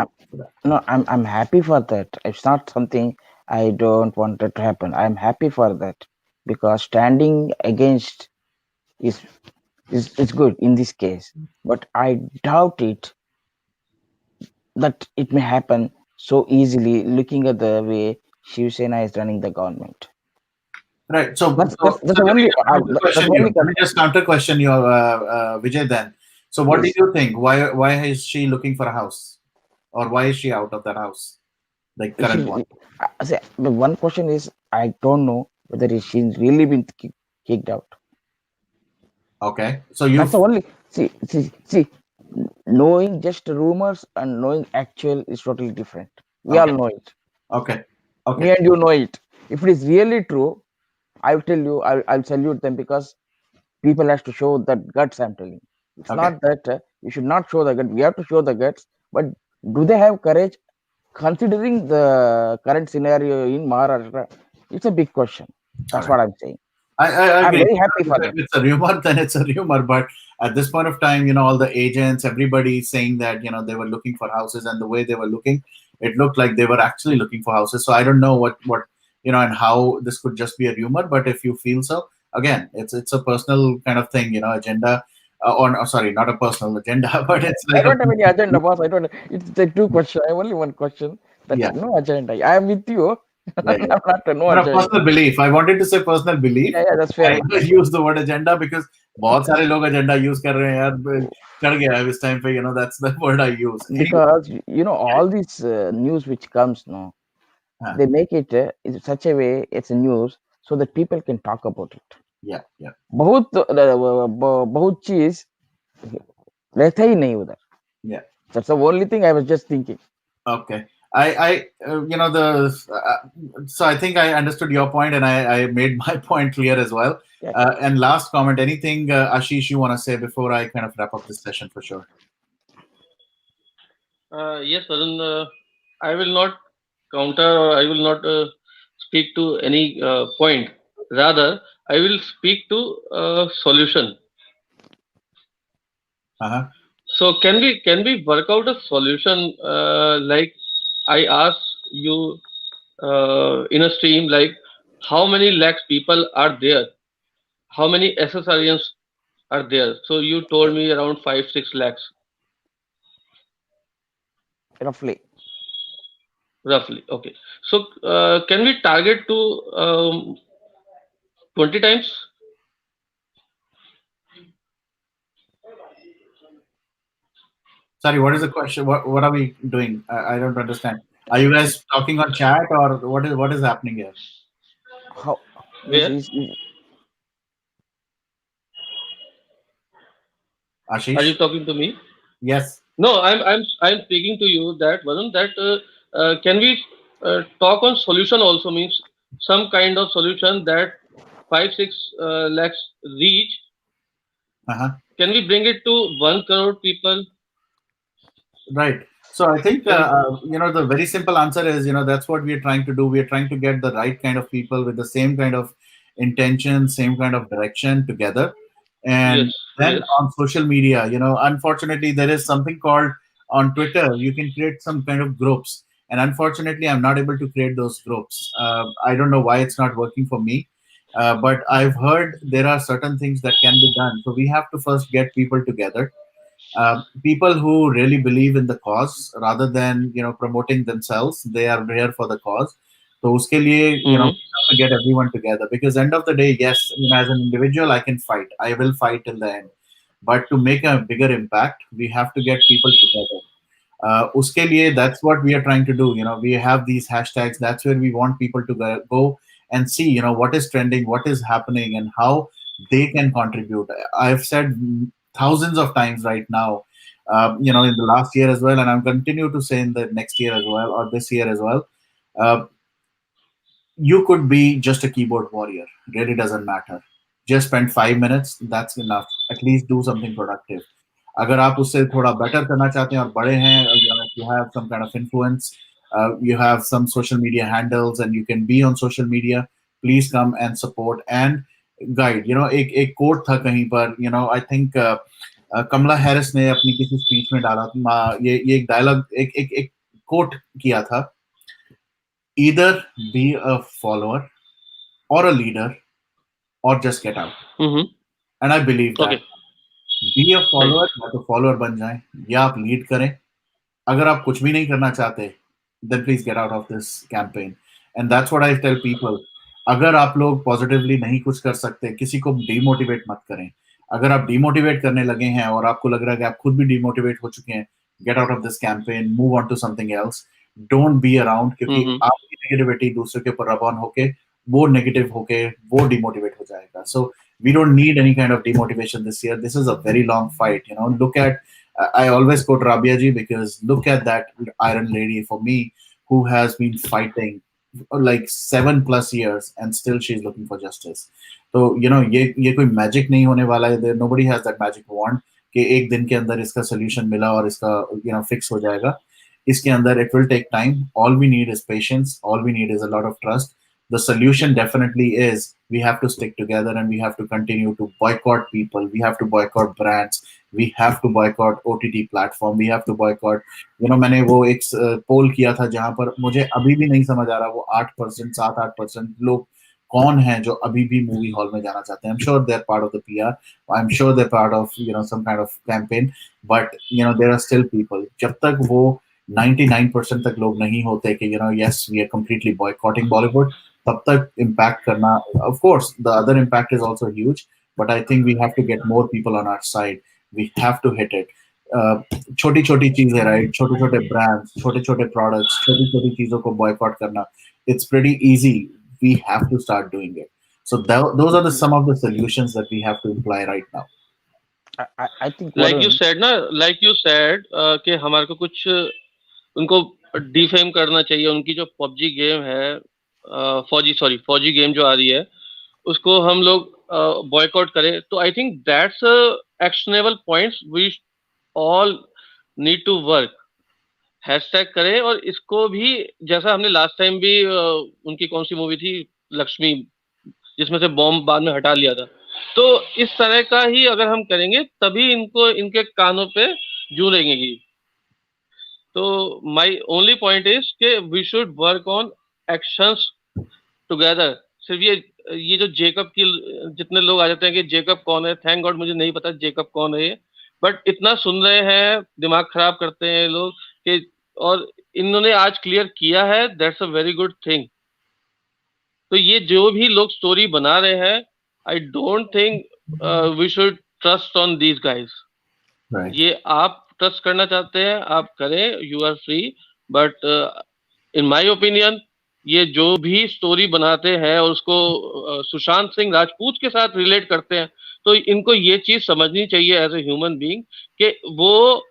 what. I'm happy for that. It's not something I don't want it to happen. I'm happy for that, because standing against is is good in this case. But I doubt it that it may happen so easily, looking at the way Shiv Sena is running the government. Right. So That's let the only me just counter question you, Vijay. Then, so what do you think? Why is she looking for a house, or why is she out of that house, like current one? The one question is, I don't know whether she's really been kicked out. Okay, so you. That's the only see. Knowing just rumors and knowing actual is totally different. We all know it. Okay. Me and you know it. If it is really true, I will tell you. I'll salute them, because people has to show that guts. I'm telling. It's not that you should not show the guts. We have to show the guts. But do they have courage? Considering the current scenario in Maharashtra, it's a big question. That's what I'm saying. I I'm agree. very happy for that. If it's a rumor, then it's a rumor. But at this point of time, all the agents, everybody saying that they were looking for houses, and the way they were looking, it looked like they were actually looking for houses. So I don't know what and how this could just be a rumor. But if you feel so, again, it's a personal kind of thing, agenda. Or sorry, not a personal agenda, but it's like I don't have any agenda, boss. I don't. It's the two questions. I have only one question. That's no agenda. I am with you. Yeah. Not no But a agenda. personal belief. I wanted to say personal belief. Yeah, that's fair. I use the word agenda because बहुत सारे लोग agenda use कर रहे हैं यार, चढ़ गया है this time पे, that's the word I use. Because all these news which comes now, they make it in such a way it's a news so that people can talk about it. Yeah. बहुत चीज रहता ही नहीं उधर. Yeah. That's the only thing I was just thinking. Okay. So I think I understood your point, and I made my point clear as well. Yeah. And last comment, anything, Ashish, you want to say before I kind of wrap up this session for sure? Yes, Varun, I will not counter, or I will not speak to any point. Rather, I will speak to solution. So can we work out a solution, like I asked you in a stream, like how many lakhs people are there, how many SSRians are there? So you told me around 5-6 lakhs. Roughly. Okay. So can we target to 20 times? Sorry, what is the question? What are we doing? I don't understand. Are you guys talking on chat, or what is happening here? How? Where? Ashish? Are you talking to me? Yes. No, I'm speaking to you. That wasn't that. Can we talk on solution also, means some kind of solution that 5-6 lakhs reach? Can we bring it to 1 crore people? Right. So I think the very simple answer is that's what we are trying to do. We are trying to get the right kind of people with the same kind of intention, same kind of direction together. And Yes, then yes. on social media, unfortunately, there is something called on Twitter, you can create some kind of groups. And unfortunately, I'm not able to create those groups. I don't know why it's not working for me. But I've heard there are certain things that can be done. So we have to first get people together, people who really believe in the cause rather than promoting themselves. They are here for the cause. So uske liye, Mm-hmm. we have to get everyone together, because end of the day, yes, as an individual, I can fight. I will fight till the end. But to make a bigger impact, we have to get people together. Uske liye, that's what we are trying to do. We have these hashtags. That's where we want people to go and see, what is trending, what is happening, and how they can contribute. I've said thousands of times right now, in the last year as well, and I'm continue to say in the next year as well, or this year as well. Uh, you could be just a keyboard warrior. Really doesn't matter. Just spend 5 minutes. That's enough. At least do something productive. अगर आप उससे थोड़ा better करना चाहते हैं और बड़े हैं, if you have some kind of influence, you have some social media handles and you can be on social media, please come and support and guide. एक quote था कहीं पर, I think कमला हैरिस ने अपनी किसी speech में डाला ये एक डायलॉग एक कोट किया था, either be a follower or a leader or just get out. Mm-hmm. And I believe that. Okay. Be a Right. follower, या तो follower बन जाएं या आप lead करें. अगर आप कुछ भी नहीं करना चाहते, then please get out of this campaign. And that's what I tell people. अगर आप लोग पॉजिटिवली नहीं कुछ कर सकते, किसी को डिमोटिवेट मत करें. अगर आप डिमोटिवेट करने लगे हैं और आपको लग रहा है कि आप खुद भी डिमोटिवेट हो चुके हैं, get out of this campaign, move on to something else. Don't be around, क्योंकि Mm-hmm. आपकी नेगेटिविटी दूसरे के ऊपर रब ऑन होके वो नेगेटिव होके वो डिमोटिवेट हो जाएगा. सो we don't need any kind of demotivation this year. This is a very long fight. Look at, I always quote Rabia ji, because look at that iron lady for me, who has been fighting like 7+ years and still she's looking for justice. So ये कोई magic नहीं होने वाला है. Nobody has that magic wand कि एक दिन के अंदर इसका solution मिला और इसका fix हो जाएगा. इसके अंदर it will take time. All we need is patience. All we need is a lot of trust. The solution definitely is we have to stick together and we have to continue to boycott people. We have to boycott brands. We have to boycott OTT platform. We have to boycott. मैंने वो एक पोल किया था जहां पर मुझे अभी भी नहीं समझ आ रहा वो 8%, 7-8% लोग कौन हैं जो अभी भी मूवी हॉल में जाना चाहते हैं. I'm sure they're part of the PR. I'm sure they're part of some kind of campaign. But there are still people. जब तक वो 99% तक लोग नहीं होते कि yes, we are completely boycotting Bollywood, तब तक impact करना, of course the other impact is also huge, but I think we have to get more people on our side. We have to hit it. छोटी छोटी चीजें, right? छोटे छोटे brands, छोटे छोटे products, छोटी छोटी चीजों को boycott करना, it's pretty easy. We have to start doing it. So those are some of the solutions that we have to imply right now. I think Like you said ना, like you said कि हमारे को कुछ उनको defame करना चाहिए. उनकी जो पबजी गेम है, फौजी गेम जो आ रही है, उसको हम लोग बॉयकॉट करें. तो I think that's actionable points we all need to work. Hashtag करें और इसको भी, जैसा हमने लास्ट टाइम भी उनकी कौन सी मूवी थी, लक्ष्मी, जिसमें से बॉम्ब बाद में हटा लिया था. तो इस तरह का ही अगर हम करेंगे तभी इनको इनके कानों पे जू लगेगी. तो माय ओनली पॉइंट इज कि we should work on actions together. सिर्फ ये जो जेकब की जितने लोग आ जाते हैं कि जेकब कौन है, थैंक गॉड मुझे नहीं पता जेकब कौन है ये, बट इतना सुन रहे हैं, दिमाग खराब करते हैं लोग कि, और इन्होंने आज क्लियर किया है, that's a very good thing. तो ये जो भी लोग स्टोरी बना रहे हैं, I don't think we should trust on these guys. ये आप ट्रस्ट करना चाहते हैं आप करें, you are free, but in my opinion ये जो भी स्टोरी बनाते हैं और उसको सुशांत सिंह राजपूत के साथ रिलेट करते हैं, तो इनको ये चीज समझनी चाहिए एज ए ह्यूमन बीइंग कि वो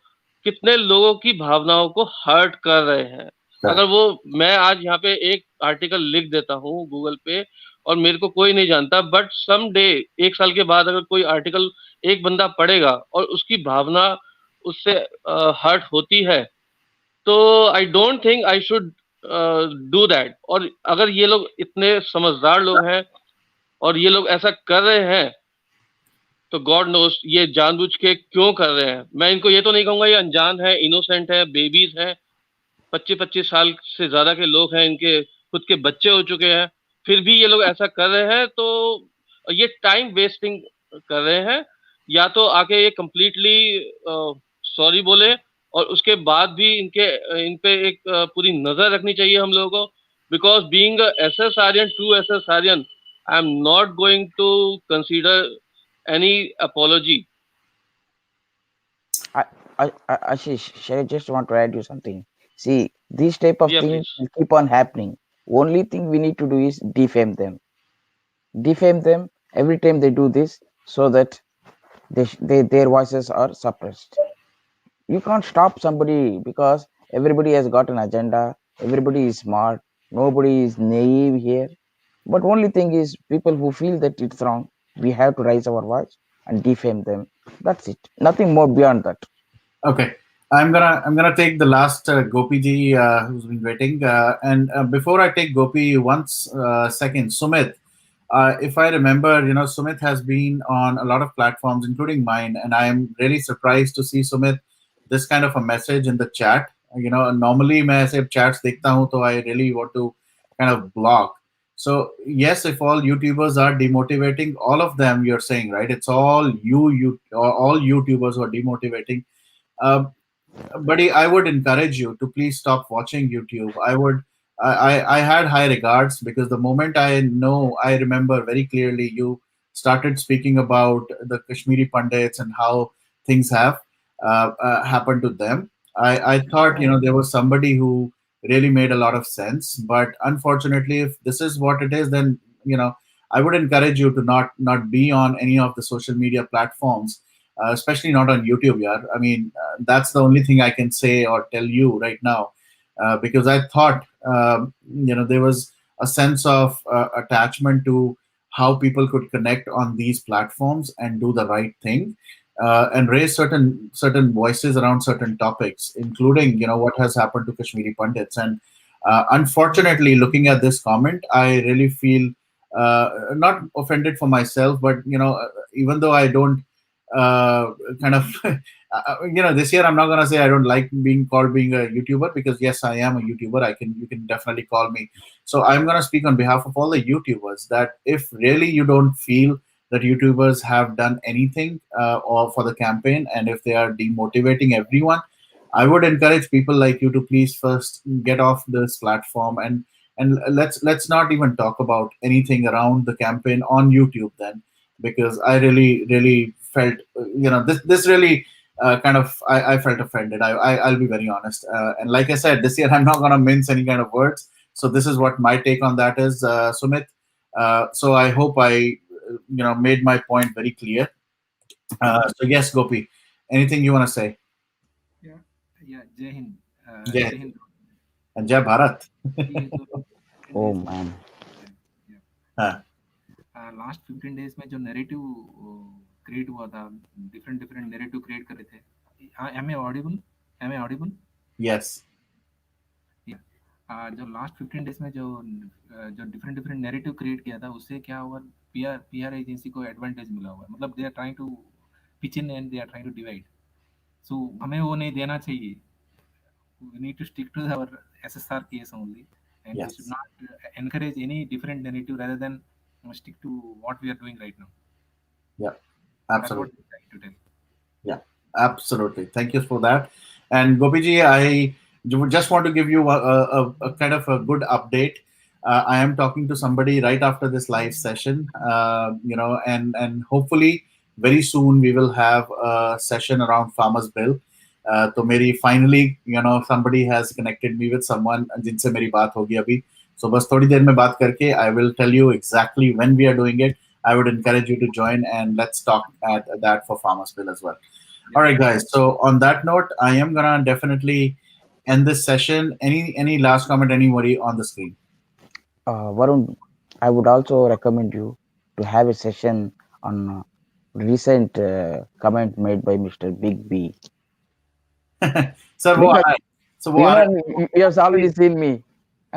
कितने लोगों की भावनाओं को हर्ट कर रहे हैं. अगर वो, मैं आज यहाँ पे एक आर्टिकल लिख देता हूँ गूगल पे और मेरे को कोई नहीं जानता, बट सम डे 1 साल के बाद अगर कोई आर्टिकल एक बंदा पढ़ेगा और उसकी भावना उससे हर्ट होती है, तो आई don't think I should do that. और अगर ये लोग इतने समझदार लोग हैं, और ये लोग ऐसा कर रहे हैं तो गॉड नोस ये जानबूझ के क्यों कर रहे हैं। मैं इनको ये तो नहीं कहूंगा ये अनजान है, इनोसेंट है, बेबीज हैं, 25-25 साल से ज्यादा के लोग हैं, इनके खुद के बच्चे हो चुके हैं, फिर भी ये लोग ऐसा कर रहे हैं। तो ये टाइम वेस्टिंग कर रहे हैं। या तो आके ये कंप्लीटली सॉरी बोले, और उसके बाद भी इन पे एक पूरी नजर रखनी चाहिए हम लोगों को। Because being S S Aryan, true S S Aryan, I am not going to consider any apology. Ashish, I just want to add you something. See, these type of Yeah, things please. will keep on happening. Only thing we need to do is defame them. Defame them every time they do this, so that their voices are suppressed. You can't stop somebody because everybody has got an agenda. Everybody is smart. Nobody is naive here. But only thing is, people who feel that it's wrong, we have to raise our voice and defame them. That's it. Nothing more beyond that. Okay, I'm gonna take the last Gopi ji who's been waiting, and before I take Gopi, once second, Sumit. If I remember, Sumit has been on a lot of platforms, including mine, and I am really surprised to see Sumit this kind of a message in the chat. Normally मैं ऐसे chats देखता हूँ तो I really want to kind of block. So yes, if all YouTubers are demotivating, all of them you're saying, right? It's all all YouTubers who are demotivating. Uh, buddy, I would encourage you to please stop watching YouTube. I had high regards because the moment I remember very clearly you started speaking about the Kashmiri Pandits and how things have happened to them. I thought, there was somebody who really made a lot of sense. But unfortunately, if this is what it is, then, I would encourage you to not be on any of the social media platforms, especially not on YouTube. Yeah, I mean, that's the only thing I can say or tell you right now, because I thought, there was a sense of attachment to how people could connect on these platforms and do the right thing, and raise certain voices around certain topics, including, what has happened to Kashmiri Pandits. And unfortunately, looking at this comment, I really feel not offended for myself, but even though I don't kind of this year I'm not going to say I don't like being called being a YouTuber, because yes, I am a YouTuber. You can definitely call me. So I'm going to speak on behalf of all the YouTubers that if really you don't feel that YouTubers have done anything or for the campaign, and if they are demotivating everyone, I would encourage people like you to please first get off this platform, and let's not even talk about anything around the campaign on YouTube then, because I really felt this really kind of I felt offended. I'll be very honest, and like I said, this year I'm not going to mince any kind of words. So this is what my take on that is, Sumit. So I hope I made my point very clear. So yes, Gopi, anything you want to say? Yeah, yeah. Jai Hind. Jai Jai Hind. and Jai Bharat. ये जो 15 Oh days man. हाँ, last 15 days में जो narrative create हुआ था, different different narrative create कर रहे थे. Am I audible? yes. जो लास्ट 15 डेज में जो डिफरेंट डिफरेंट नैरेटिव क्रिएट किया था, उससे क्या हुआ, पीआर एजेंसी को एडवांटेज मिला हुआ है. मतलब they are trying to pitch in and they are trying to divide. So हमें वो नहीं देना चाहिए. We need to stick to our SSR case only, and we should Yes. not encourage any different narrative rather than stick to what we are doing right now. Yeah, That's what absolutely. I'm trying to tell. Yeah, absolutely. Thank you for that. And Gopiji, just want to give you a kind of a good update. I am talking to somebody right after this live session, and hopefully very soon we will have a session around Farmers Bill. तो मेरी finally, somebody has connected me with someone जिनसे मेरी बात होगी अभी. So बस थोड़ी देर में बात करके I will tell you exactly when we are doing it. I would encourage you to join, and let's talk at that for Farmers Bill as well. All right, guys. So on that note, I am gonna definitely end this session. Any last comment, anybody on the screen? Varun, I would also recommend you to have a session on recent comment made by Mr. Big B. Sir, Because so you have already seen me.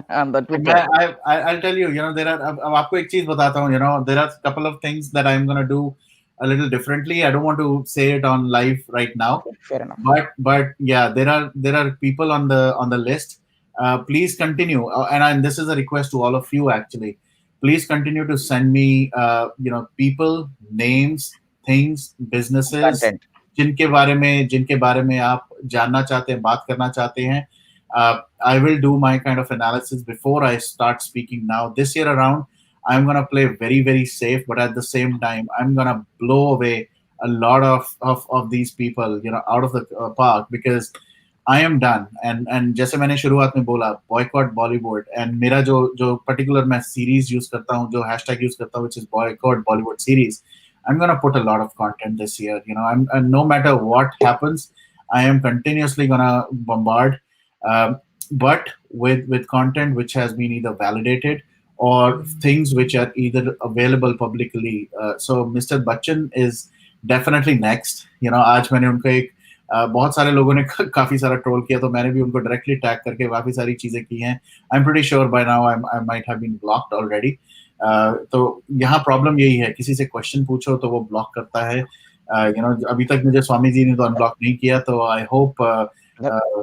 on the Twitter. I'll tell you, there are, अब आपको एक चीज बताता हूँ, there are a couple of things that I'm gonna do a little differently. I don't want to say it on live right now, Okay, fair enough. but yeah, there are people on the list. Please continue, and this is a request to all of you actually. Please continue to send me, people, names, things, businesses, Content. जिनके बारे में आप जानना चाहते हैं, बात करना चाहते हैं. I will do my kind of analysis before I start speaking now. This year around, I'm gonna play very, very safe, but at the same time, I'm gonna blow away a lot of these people, out of the park, because I am done. And जैसे मैंने शुरुआत में बोला, boycott Bollywood, and मेरा जो particular मैं series use करता हूँ, जो hashtag use करता हूँ, which is boycott Bollywood series. I'm gonna put a lot of content this year. And no matter what happens, I am continuously gonna bombard, but with content which has been either validated or things which are either available publicly. So Mr. Bachchan is definitely next. आज मैंने उनको एक बहुत सारे लोगों ने काफी सारा ट्रोल किया, तो मैंने भी उनको डायरेक्टली टैग करके काफी सारी चीजें की हैं. I am pretty sure by now I might have been blocked already. तो यहाँ प्रॉब्लम यही है, किसी से क्वेश्चन पूछो तो वो ब्लॉक करता है. अभी तक मुझे स्वामी जी ने तो अनब्लॉक नहीं किया, तो आई होप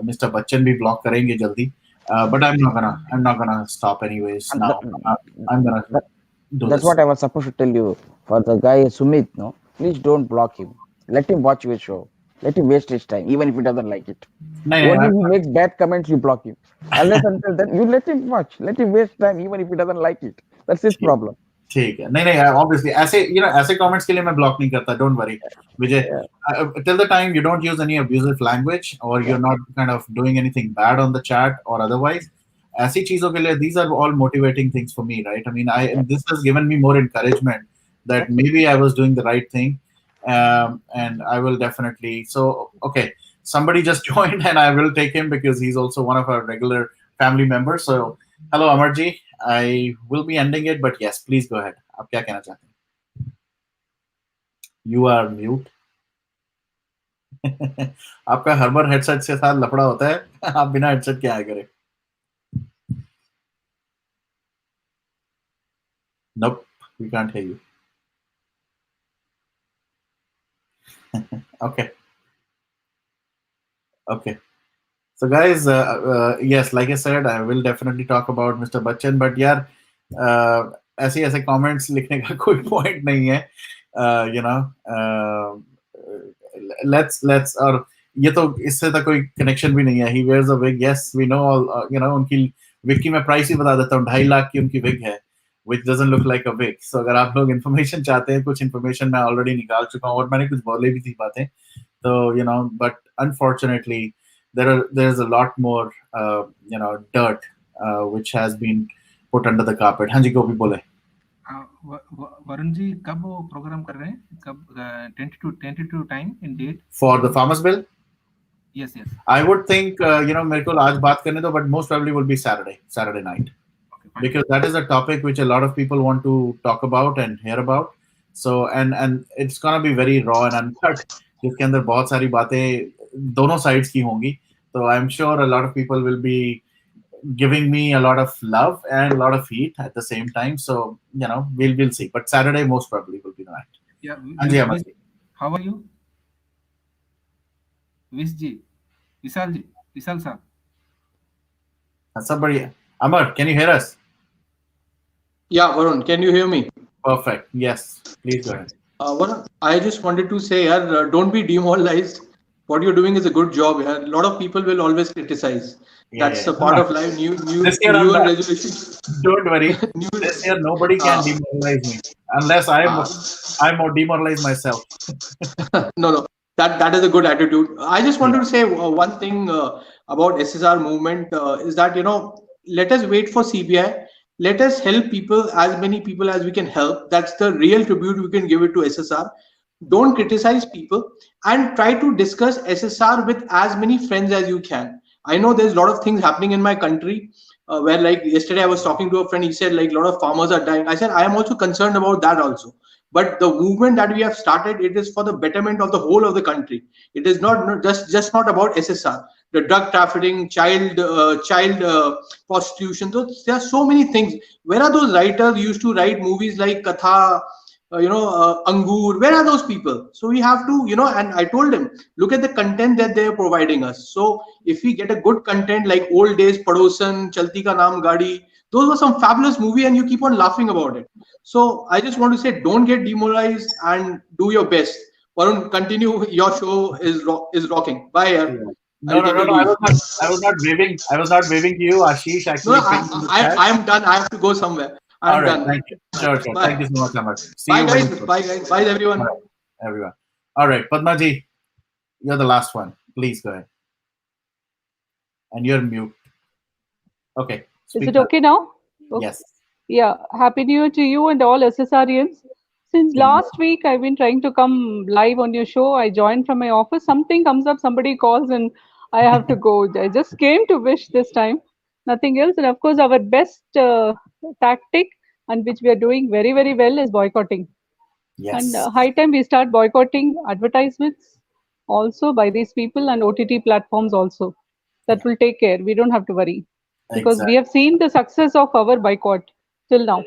Mr. Bachchan भी ब्लॉक करेंगे जल्दी. But I'm not gonna stop anyways And now. I'm gonna do that's this. what I was supposed to tell you. For the guy Sumit, no, please don't block him. Let him watch your show. Let him waste his time, even if he doesn't like it. नहीं, Only he makes bad comments, you block him. Unless until then, you let him watch. Let him waste time, even if he doesn't like it. That's his problem. ठीक है. नहीं, obviously ऐसे comments के लिए मैं block नहीं करता. Don't worry, Vijay. Till the time you don't use any abusive language, or you're not kind of doing anything bad on the chat or otherwise, ऐसी चीजों के लिए, these are all motivating things for me, right? I mean, this has given me more encouragement that maybe I was doing the right thing, and I will definitely. So okay, somebody just joined, and I will take him because he's also one of our regular family members. So hello, Amarji. I will be ending it, but yes, please go ahead. आप क्या कहना चाहते हैं? You are mute. आपका हर बार headset के साथ लफड़ा होता है. आप बिना हेडसेट के आया करें. Nope, we can't hear you. Okay. So guys, yes, like I said, I will definitely talk about Mr. Bachchan, but यार ऐसे comments लिखने का कोई point नहीं है. Let's और ये तो इससे तो कोई connection भी नहीं है. He wears a wig. Yes, we know all. उनकी wig की मैं price ही बता देता हूँ. 2.5 लाख की उनकी wig है, which doesn't look like a wig. So अगर आप लोग information चाहते हैं, कुछ information मैं already निकाल चुका हूँ, और मैंने कुछ बोले भी थी बातें. So but unfortunately, there's a lot more dirt which has been put under the carpet. हाँ जी, गोपी बोले. वरुण जी कब वो प्रोग्राम कर रहे हैं, कब tentative time and date For the farmers bill? Yes. I would think मेरे को आज बात करने दो, but most probably will be Saturday night. Okay, fine. Because that is a topic which a lot of people want to talk about and hear about. So and it's gonna be very raw and uncut, जिसके अंदर बहुत सारी बातें दोनों sides की होंगी. So I'm sure a lot of people will be giving me a lot of love and a lot of heat at the same time. So we'll see. But Saturday most probably will be the night. Yeah. How are you? Vishal sir. Somebody, Amar, can you hear us? Yeah, Varun, can you hear me? Perfect. Yes, please go ahead. Varun, I just wanted to say, don't be demoralized. What you're doing is a good job. A lot of people will always criticize. That's a part of life. New resolutions. Don't worry. This year nobody can demoralize me unless I'm more demoralized myself. No. That is a good attitude. I just wanted to say one thing about SSR movement is that let us wait for CBI. Let us help people, as many people as we can help. That's the real tribute we can give it to SSR. Don't criticize people and try to discuss SSR with as many friends as you can. I know there's a lot of things happening in my country where, like yesterday I was talking to a friend, he said like a lot of farmers are dying. I said I am also concerned about that also. But the movement that we have started, it is for the betterment of the whole of the country. It is not just not about SSR. the drug trafficking, child prostitution. So there are so many things. Where are those writers who used to write movies like Katha, Angur? Where are those people? So we have to, and I told him, look at the content that they are providing us. So if we get a good content like Old Days, Padosan, Chalti Ka Naam Gadi, those were some fabulous movie, and you keep on laughing about it. So I just want to say, don't get demoralized and do your best. Varun, continue. Your show is rocking. Bye, Yeah. here. No, no, no, no. I was not waving. I was not waving to you. Ashish No, actually pinned in the chat. I am done. I have to go somewhere. All I'm right. done. Thank you. Sure, sure. Bye. Thank you so much, Amar. See Bye, you guys. very soon. Bye, guys. Bye, everyone. All right, everyone. All right, Padmaji, you're the last one. Please go ahead. And you're mute. Okay. Is it okay now? Okay. Yes. Yeah. Happy New Year to you and all SSRians. Since last week, I've been trying to come live on your show. I joined from my office. Something comes up, somebody calls, and I have to go. I just came to wish this time. Nothing else. And of course, our best tactic, and which we are doing very, very well, is boycotting. Yes. And high time we start boycotting advertisements also by these people and OTT platforms also. That will take care. We don't have to worry. Because we have seen the success of our boycott till now.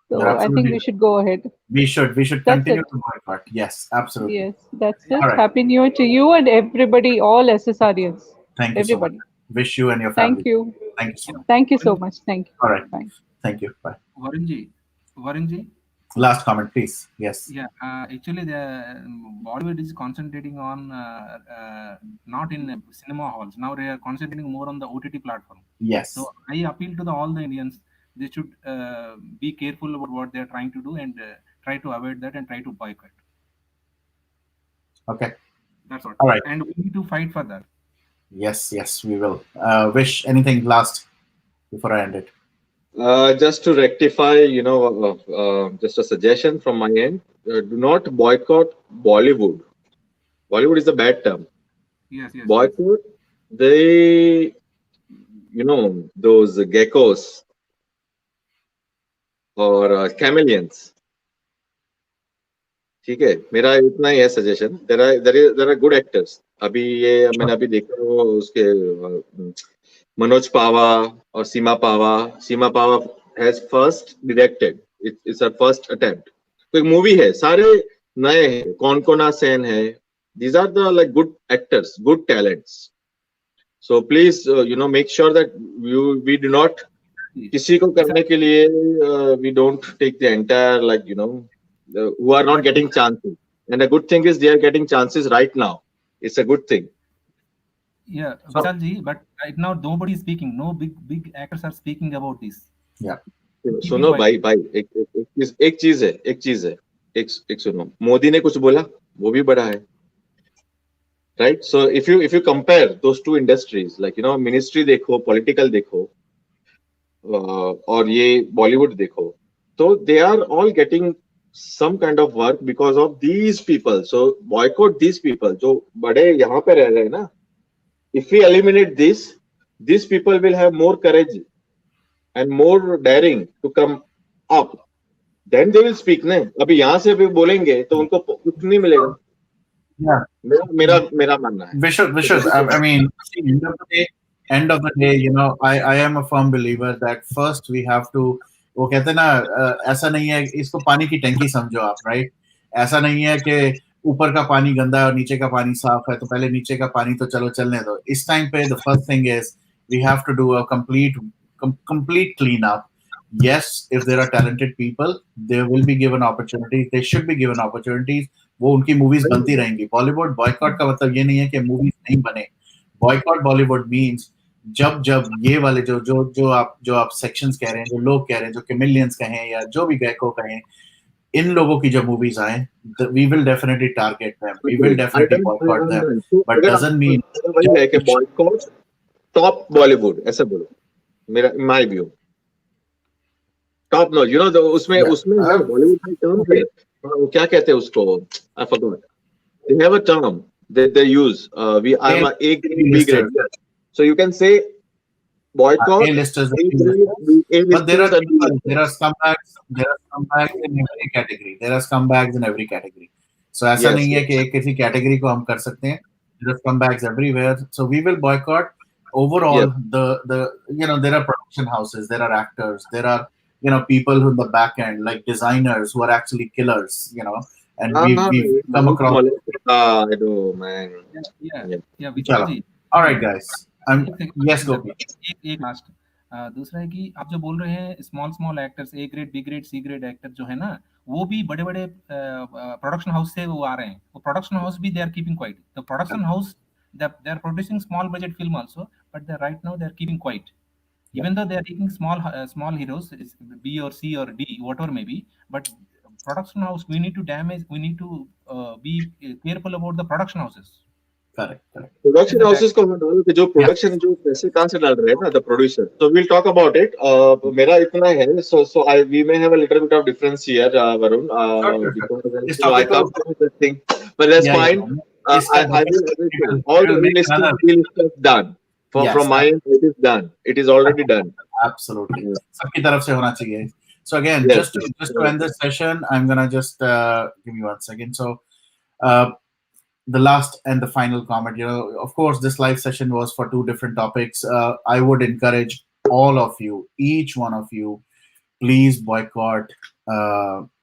So I think we should go ahead. We should continue to boycott. Yes, absolutely. Yes, that's it. Right. Happy New Year to you and everybody, all SSRians. Thank you everybody. so much. Wish you and your family. Thank you. Thank you so much. Thank you so much. Thank you. All right. Bye. Thank you. Bye. Varunji. Last comment, please. Yes. Yeah, actually, the Bollywood is concentrating on not in cinema halls. Now they are concentrating more on the OTT platform. Yes. So I appeal to all the Indians. They should be careful about what they are trying to do and try to avoid that and try to boycott. Okay. That's all. All right. And we need to fight for that. Yes, we will. Wish anything last before I end it. Just to rectify, just a suggestion from my end. Do not boycott Bollywood. Bollywood is a bad term. Yes. Boycott those geckos or chameleons. ठीक है, मेरा इतना ही है suggestion. There are good actors. मैंने अभी देखा वो उसके Manoj Pava or Seema Pava. Seema Pava has first directed. It's her first attempt. तो एक मूवी है, सारे नए हैं. कौन सेन है. These are the good actors, good talents. So please, make sure that we do not किसी को करने के लिए we don't take the entire who are not getting chances. And the good thing is they are getting chances right now. It's a good thing. Yeah, Vishal but right now nobody is speaking. No big actors are speaking about this. Yeah. सुनो भाई एक चीज है एक सुनो. मोदी ने कुछ बोला, वो भी बड़ा है. Right? So if you compare those two industries, ministry देखो, political देखो, और ये Bollywood देखो, so they are all getting some kind of work because of these people. So boycott these people जो बड़े यहाँ पे रह रहे हैं ना. If we eliminate this, these people will have more courage and more daring to come up. Then they will speak. नहीं, अभी यहाँ से भी बोलेंगे तो उनको कुछ नहीं मिलेगा. Yeah. मेरा मानना है. We should. I mean, end of the day, I am a firm believer that first we have to. वो कहते हैं ना, ऐसा नहीं है, इसको पानी की टंकी समझो आप, राइट? ऐसा नहीं है कि ऊपर का पानी गंदा है और नीचे का पानी साफ है, तो पहले नीचे का पानी तो चलो चलने दो. इस टाइम पे the first thing is we have to do a complete clean up. Yes, if there are talented people, they will be given opportunities. They should be given opportunities. वो उनकी मूवीज बनती रहेंगी. बॉलीवुड बॉयकॉट का मतलब ये नहीं है कि मूवीज नहीं बने. बॉयकॉट बॉलीवुड मीन्स जब ये वाले जो आप सेक्शंस कह रहे हैं, जो लोग कह रहे हैं, जो कैमिलियंस कहें या जो भी गैको कहें, इन लोगों की जब मूवीज आए, we will definitely target them. We will definitely boycott them. But doesn't mean वही है कि boycott top Bollywood, ऐसा बोलो. मेरा my view. Top notch, उसमें Bollywood में term है. वो क्या कहते हैं उसको? I forgot. They have a term that they use. I am a A grade, B grade. So you can say boycott. A-listers, but there are scumbags. There are scumbags in every category. So ऐसा नहीं है कि एक किसी category को हम कर सकते हैं. There are scumbags everywhere. So we will boycott. Overall, Yeah. there are production houses, there are actors, there are people who in the back end, like designers who are actually killers. And we've come across. I do, man. Yeah, Yeah. yeah, Vishal Inshallah. Ji, All right, guys. एक second Yes, करता Gopi. हूँ। एक last दूसरा है कि आप जो बोल रहे हैं small small actors, A grade, B grade, C grade actor जो है ना, वो भी बड़े बड़े प्रोडक्शन हाउस से वो आ रहे हैं। वो प्रोडक्शन हाउस भी they are keeping quiet. The production house they are producing small budget film also, but they right now they are keeping quiet, even though they are taking small heroes, B or C or D, whatever may be. But production house, we need to be careful about the production houses. Correct. Production houses को हम डालो कि जो production जो पैसे कहाँ से डाल रहे हैं ना, the producer. So we'll talk about it. मेरा इतना है, so I we may have a little bit of difference here, Varun, This because I topic come will, from this thing, but that's yeah, fine. इसका I will everything, all we'll the make realistic another. deal stuff done Yes, from my end. It is done, it is already done. absolutely. Yeah. सबकी तरफ से होना चाहिए. So again, Yes, just to end this session, I'm gonna just give me 1 second. So uh, the last and the final comment. Of course, this live session was for 2 different topics. I would encourage all of you, each one of you, please boycott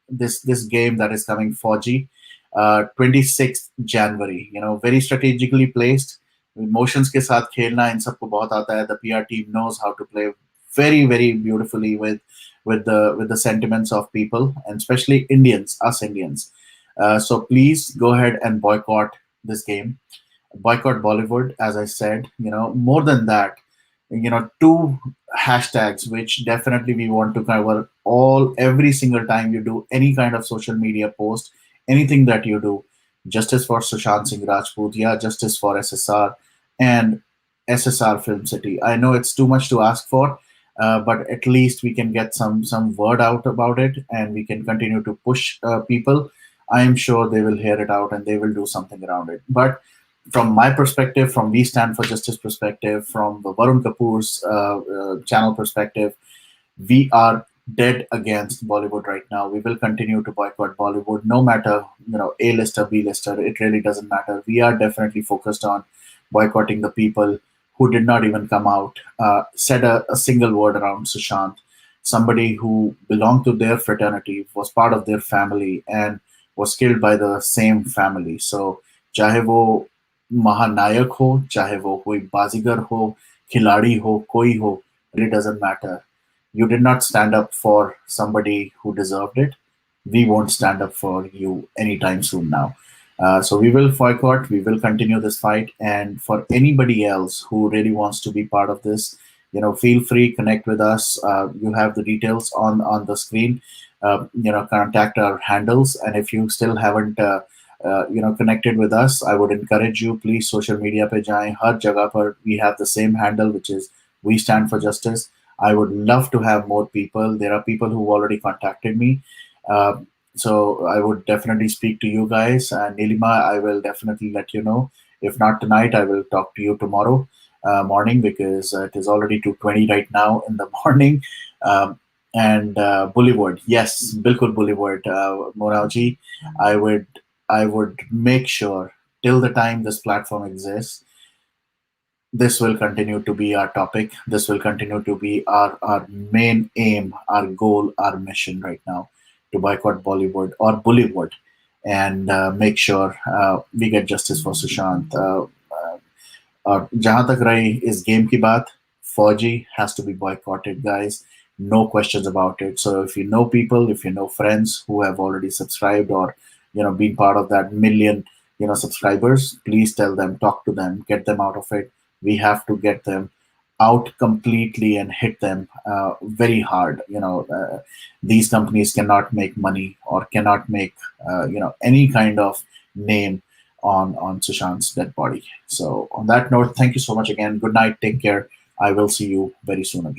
this game that is coming, Fau-G, 26th January. Very strategically placed. Emotions के साथ खेलना इन सबको बहुत आता है. The PR team knows how to play very very beautifully with the sentiments of people, and especially Indians, us Indians. So please go ahead and boycott this game. Boycott Bollywood, as I said. More than that, 2 hashtags which definitely we want to cover every single time you do any kind of social media post, anything that you do. Justice for Sushant Singh Rajput, yeah, justice for SSR, and SSR Film City. I know it's too much to ask for, but at least we can get some word out about it, and we can continue to push people. I am sure they will hear it out and they will do something around it. But from my perspective, from We Stand for Justice perspective, from the Varun Kapoor's channel perspective, we are dead against Bollywood right now. We will continue to boycott Bollywood, no matter A-lister, B-lister. It really doesn't matter. We are definitely focused on boycotting the people who did not even come out, said a single word around Sushant. Somebody who belonged to their fraternity, was part of their family, and was killed by the same family. So, चाहे वो महानायक हो, चाहे वो कोई बाजीगर हो, खिलाड़ी हो, कोई हो, it doesn't matter. You did not stand up for somebody who deserved it. We won't stand up for you anytime soon now. So we will boycott, we will continue this fight. And for anybody else who really wants to be part of this, feel free, connect with us. You have the details on the screen. Contact our handles. And if you still haven't connected with us, I would encourage you, please social media pe jaएं. हर जगह पर we have the same handle, which is We Stand for Justice. I would love to have more people. There are people who already contacted me. So I would definitely speak to you guys. And Nilima, I will definitely let you know. If not tonight, I will talk to you tomorrow morning, because it is already 2:20 right now in the morning. And Bollywood, yes, Bilkul Bollywood, Moralji, I would make sure till the time this platform exists, this will continue to be our topic. This will continue to be our main aim, our goal, our mission right now, to boycott Bollywood or Bollywood, and make sure we get justice for Sushant. और जहां तक रही इस game की बात, Fau-G has to be boycotted, guys. No questions about it. So if you know people, if you know friends who have already subscribed, or been part of that million subscribers, please tell them, talk to them, get them out of it. We have to get them out completely and hit them very hard. These companies cannot make money or cannot make any kind of name on Sushant's dead body. So on that note, thank you so much again. Good night. Take care. I will see you very soon again.